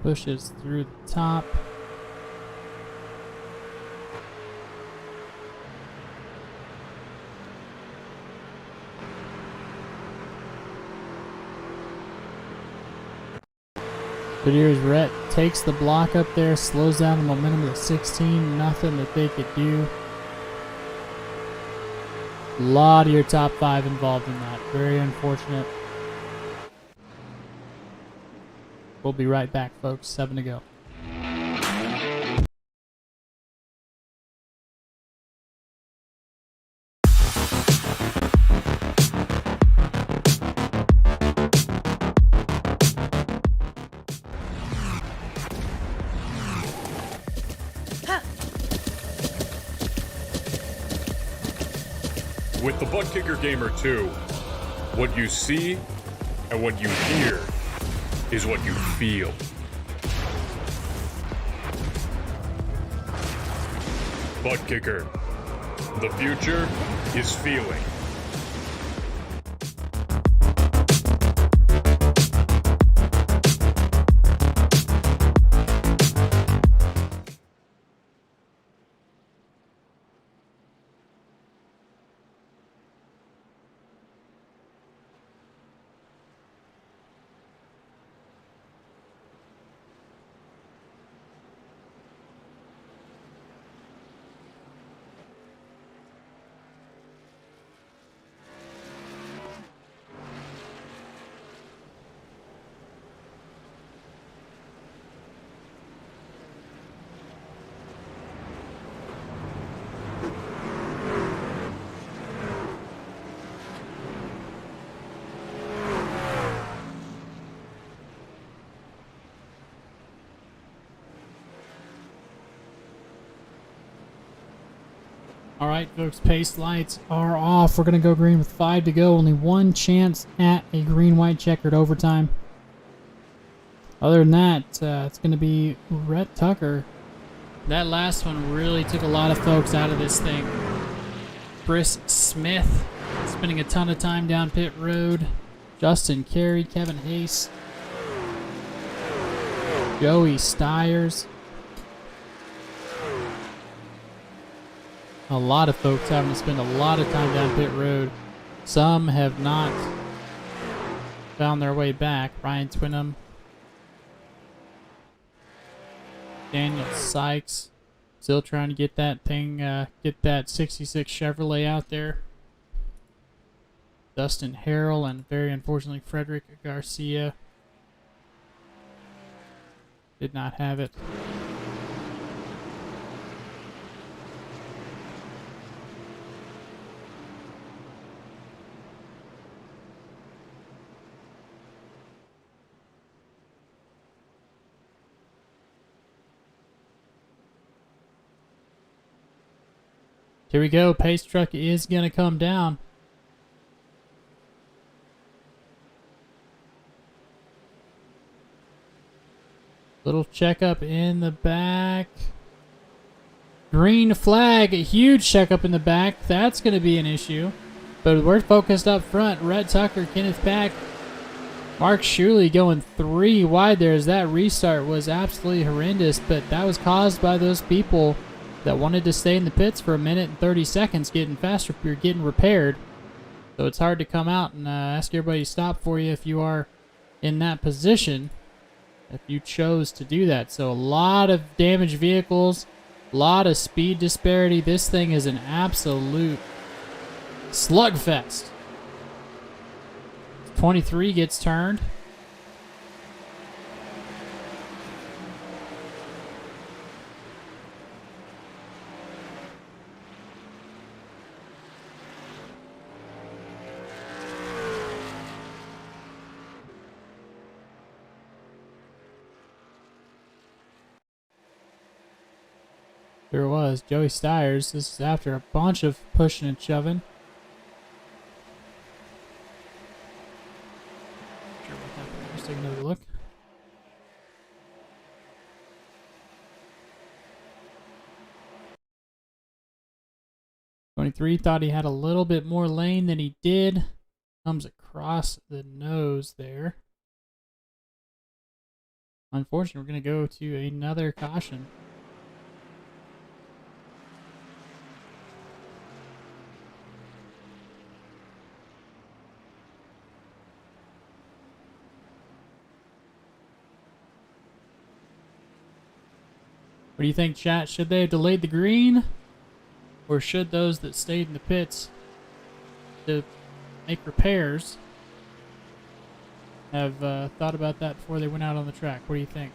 Pushes through the top. But here's Rhett, takes the block up there, slows down the momentum of the 16, nothing that they could do. A lot of your top 5 involved in that. Very unfortunate. We'll be right back, folks. 7 to go. With the Butt Kicker Gamer 2, what you see and what you hear is what you feel. Butt Kicker. The future is feeling. All right, folks, pace lights are off. We're going to go green with 5 to go. Only one chance at a green-white checkered overtime. Other than that, it's going to be Rhett Tucker. That last one really took a lot of folks out of this thing. Chris Smith spending a ton of time down pit road. Justin Carey, Kevin Hayes, Joey Stiers. A lot of folks having to spend a lot of time down pit road. Some have not found their way back. Ryan Twinham, Daniel Sykes, still trying to get that thing, get that 66 Chevrolet out there. Dustin Harrell and very unfortunately Frederick Garcia did not have it. Here we go. Pace truck is going to come down. Little checkup in the back. Green flag. A huge checkup in the back. That's going to be an issue. But we're focused up front. Rhett Tucker, Kenneth Pack, Mark Shuley going 3 wide there as that restart was absolutely horrendous. But that was caused by those people that wanted to stay in the pits for a minute and 30 seconds getting faster, you're getting repaired. So it's hard to come out and ask everybody to stop for you if you are in that position, if you chose to do that. So a lot of damaged vehicles, a lot of speed disparity. This thing is an absolute slugfest. 23 gets turned. Sure was. Joey Stiers. This is after a bunch of pushing and shoving. Sure what happened. Let's take another look. '23 thought he had a little bit more lane than he did. Comes across the nose there. Unfortunately, we're going to go to another caution. What do you think, chat? Should they have delayed the green? Or should those that stayed in the pits to make repairs have thought about that before they went out on the track? What do you think?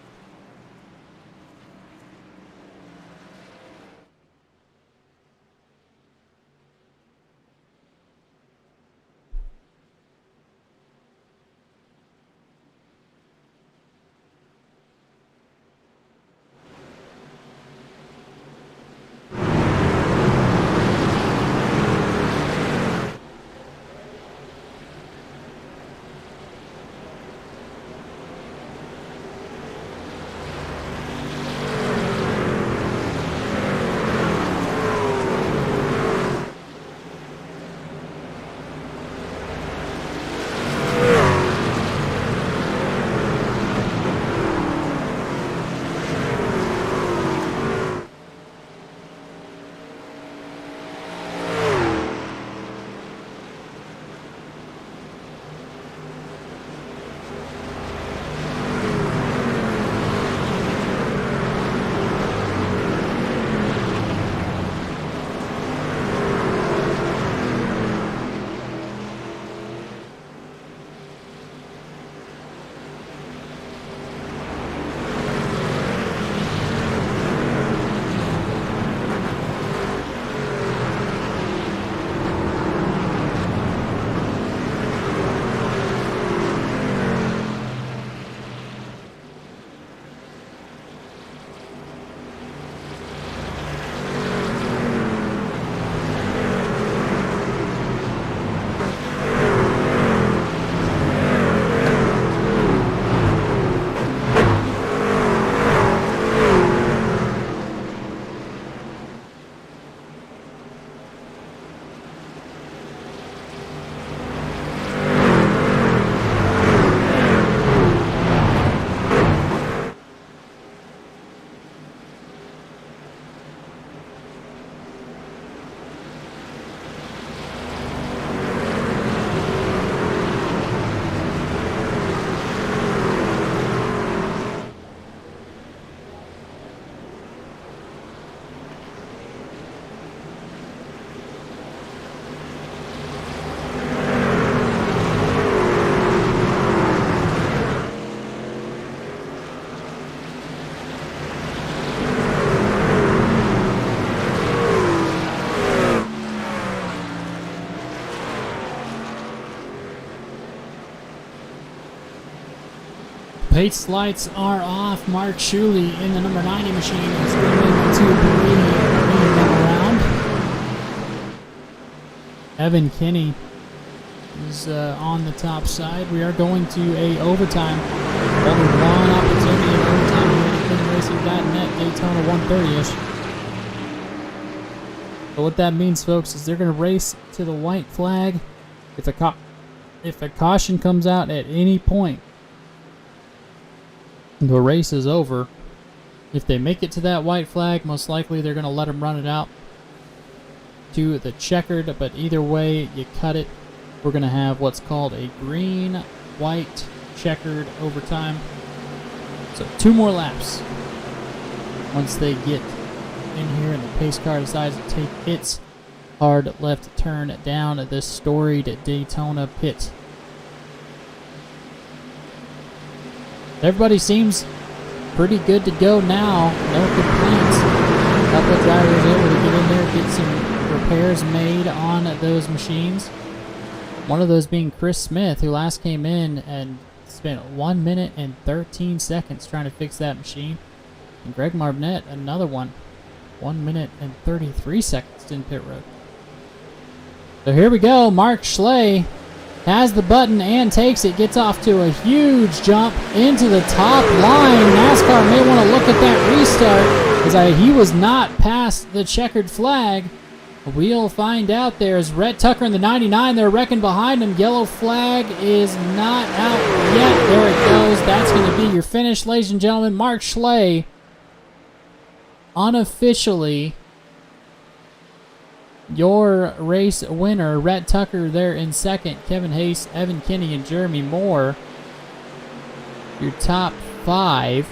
Pace lights are off. Mark Shuley in the number 90 machine is going to bring them around. Evan Kinney is on the top side. We are going to a overtime. Only one opportunity in overtime here at CleanRacing.net Daytona 130-ish. So what that means, folks, is they're going to race to the white flag. If a caution comes out at any point, the race is over. If they make it to that white flag, most likely they're going to let them run it out to the checkered, but either way you cut it, we're going to have what's called a green, white, checkered overtime. So 2 more laps once they get in here and the pace car decides to take its hard left turn down this storied Daytona pit. Everybody seems pretty good to go now. No complaints. A couple of drivers able to get in there, get some repairs made on those machines. One of those being Chris Smith, who last came in and spent 1 minute and 13 seconds trying to fix that machine. And Greg Marbinet, another one. 1 minute and 33 seconds in pit road. So here we go. Mark Schley has the button and takes it. Gets off to a huge jump into the top line. NASCAR may want to look at that restart as he was not past the checkered flag. We'll find out. There's Rhett Tucker in the 99. They're wrecking behind him. Yellow flag is not out yet. There it goes. That's going to be your finish, ladies and gentlemen. Mark Schley unofficially your race winner. Rhett Tucker there in second. Kevin Hayes, Evan Kinney, and Jeremy Moore. Your top 5.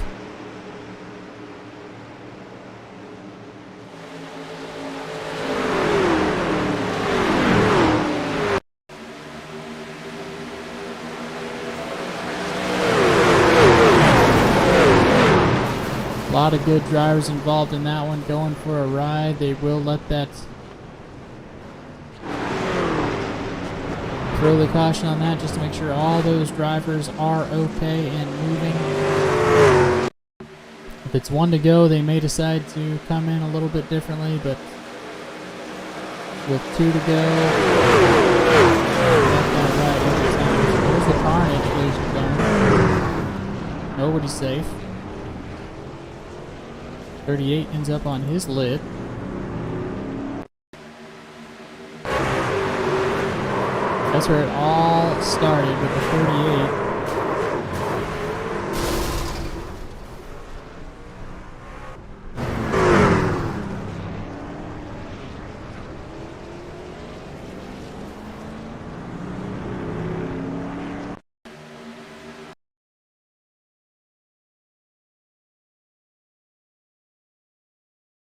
A lot of good drivers involved in that one, going for a ride. They will let that throw the caution on that just to make sure all those drivers are okay and moving. If it's 1 to go, they may decide to come in a little bit differently, but with 2 to go, let that ride every time. There's the carnage, ladies and gentlemen. Nobody's safe. 38 ends up on his lid. That's where it all started with the 38.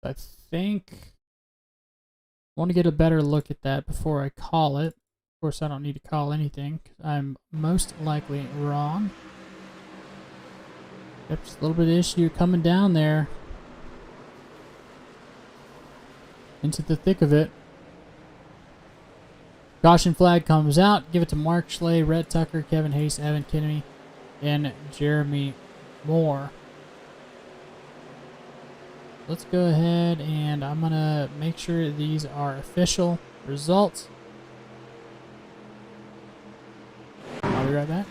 I think I want to get a better look at that before I call it. Of course, I don't need to call anything, 'cause I'm most likely wrong. Yep, just a little bit of issue coming down there. Into the thick of it. Caution flag comes out. Give it to Mark Schley, Rhett Tucker, Kevin Hayes, Evan Kinney, and Jeremy Moore. Let's go ahead and I'm going to make sure these are official results. I'll be right back.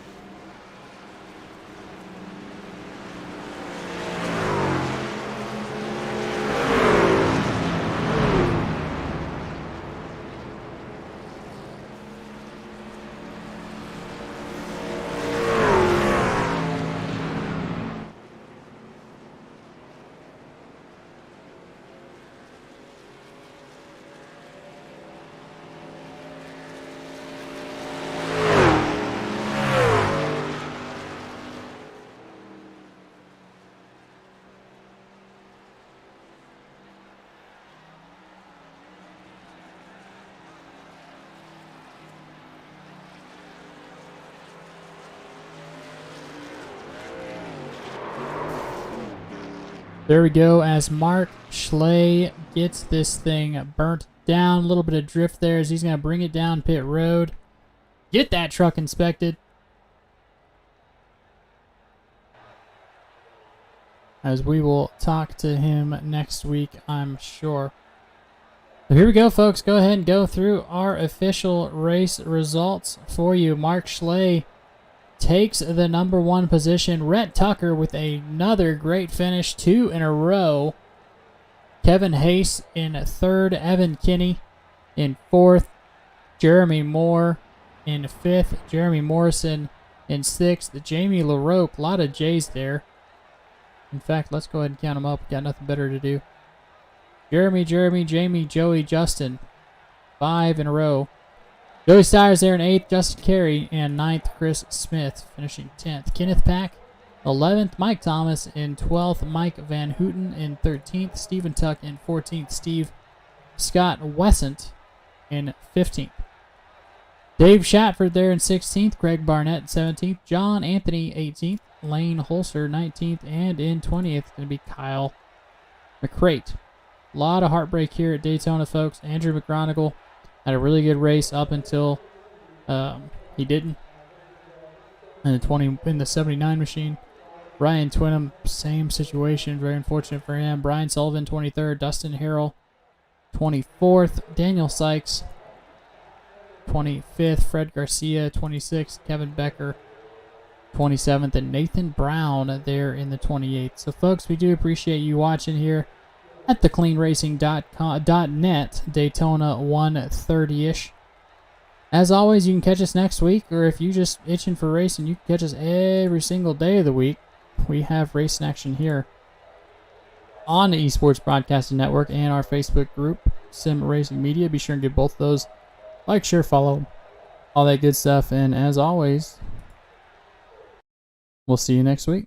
There we go, as Mark Schley gets this thing burnt down. A little bit of drift there as he's going to bring it down pit road. Get that truck inspected. As we will talk to him next week, I'm sure. So here we go, folks. Go ahead and go through our official race results for you. Mark Schley takes the #1 position. Rhett Tucker with another great finish, 2 in a row. Kevin Hayes in 3rd. Evan Kinney in 4th. Jeremy Moore in 5th. Jeremy Morrison in 6th. Jamie LaRoque, a lot of J's there. In fact, let's go ahead and count them up. Got nothing better to do. Jeremy, Jamie, Joey, Justin. 5 in a row. Joey Stires there in 8th, Justin Carey, and 9th, Chris Smith, finishing 10th. Kenneth Pack, 11th, Mike Thomas in 12th, Mike Van Houten in 13th, Stephen Tuck in 14th, Steve Scott Wessent in 15th. Dave Shatford there in 16th, Greg Barnett in 17th, John Anthony 18th, Lane Holster 19th, and in 20th going to be Kyle McCrate. A lot of heartbreak here at Daytona, folks. Andrew McGonigal had a really good race up until he didn't. In the 79 machine. Ryan Twinham, same situation. Very unfortunate for him. Brian Sullivan, 23rd. Dustin Harrell, 24th. Daniel Sykes, 25th. Fred Garcia, 26th. Kevin Becker, 27th. And Nathan Brown there in the 28th. So, folks, we do appreciate you watching here at the cleanracing.net Daytona 130-ish. As always, you can catch us next week, or if you're just itching for racing, you can catch us every single day of the week. We have racing action here on the Esports Broadcasting Network and our Facebook group, Sim Racing Media. Be sure and give both those like, share, follow, all that good stuff. And as always, we'll see you next week.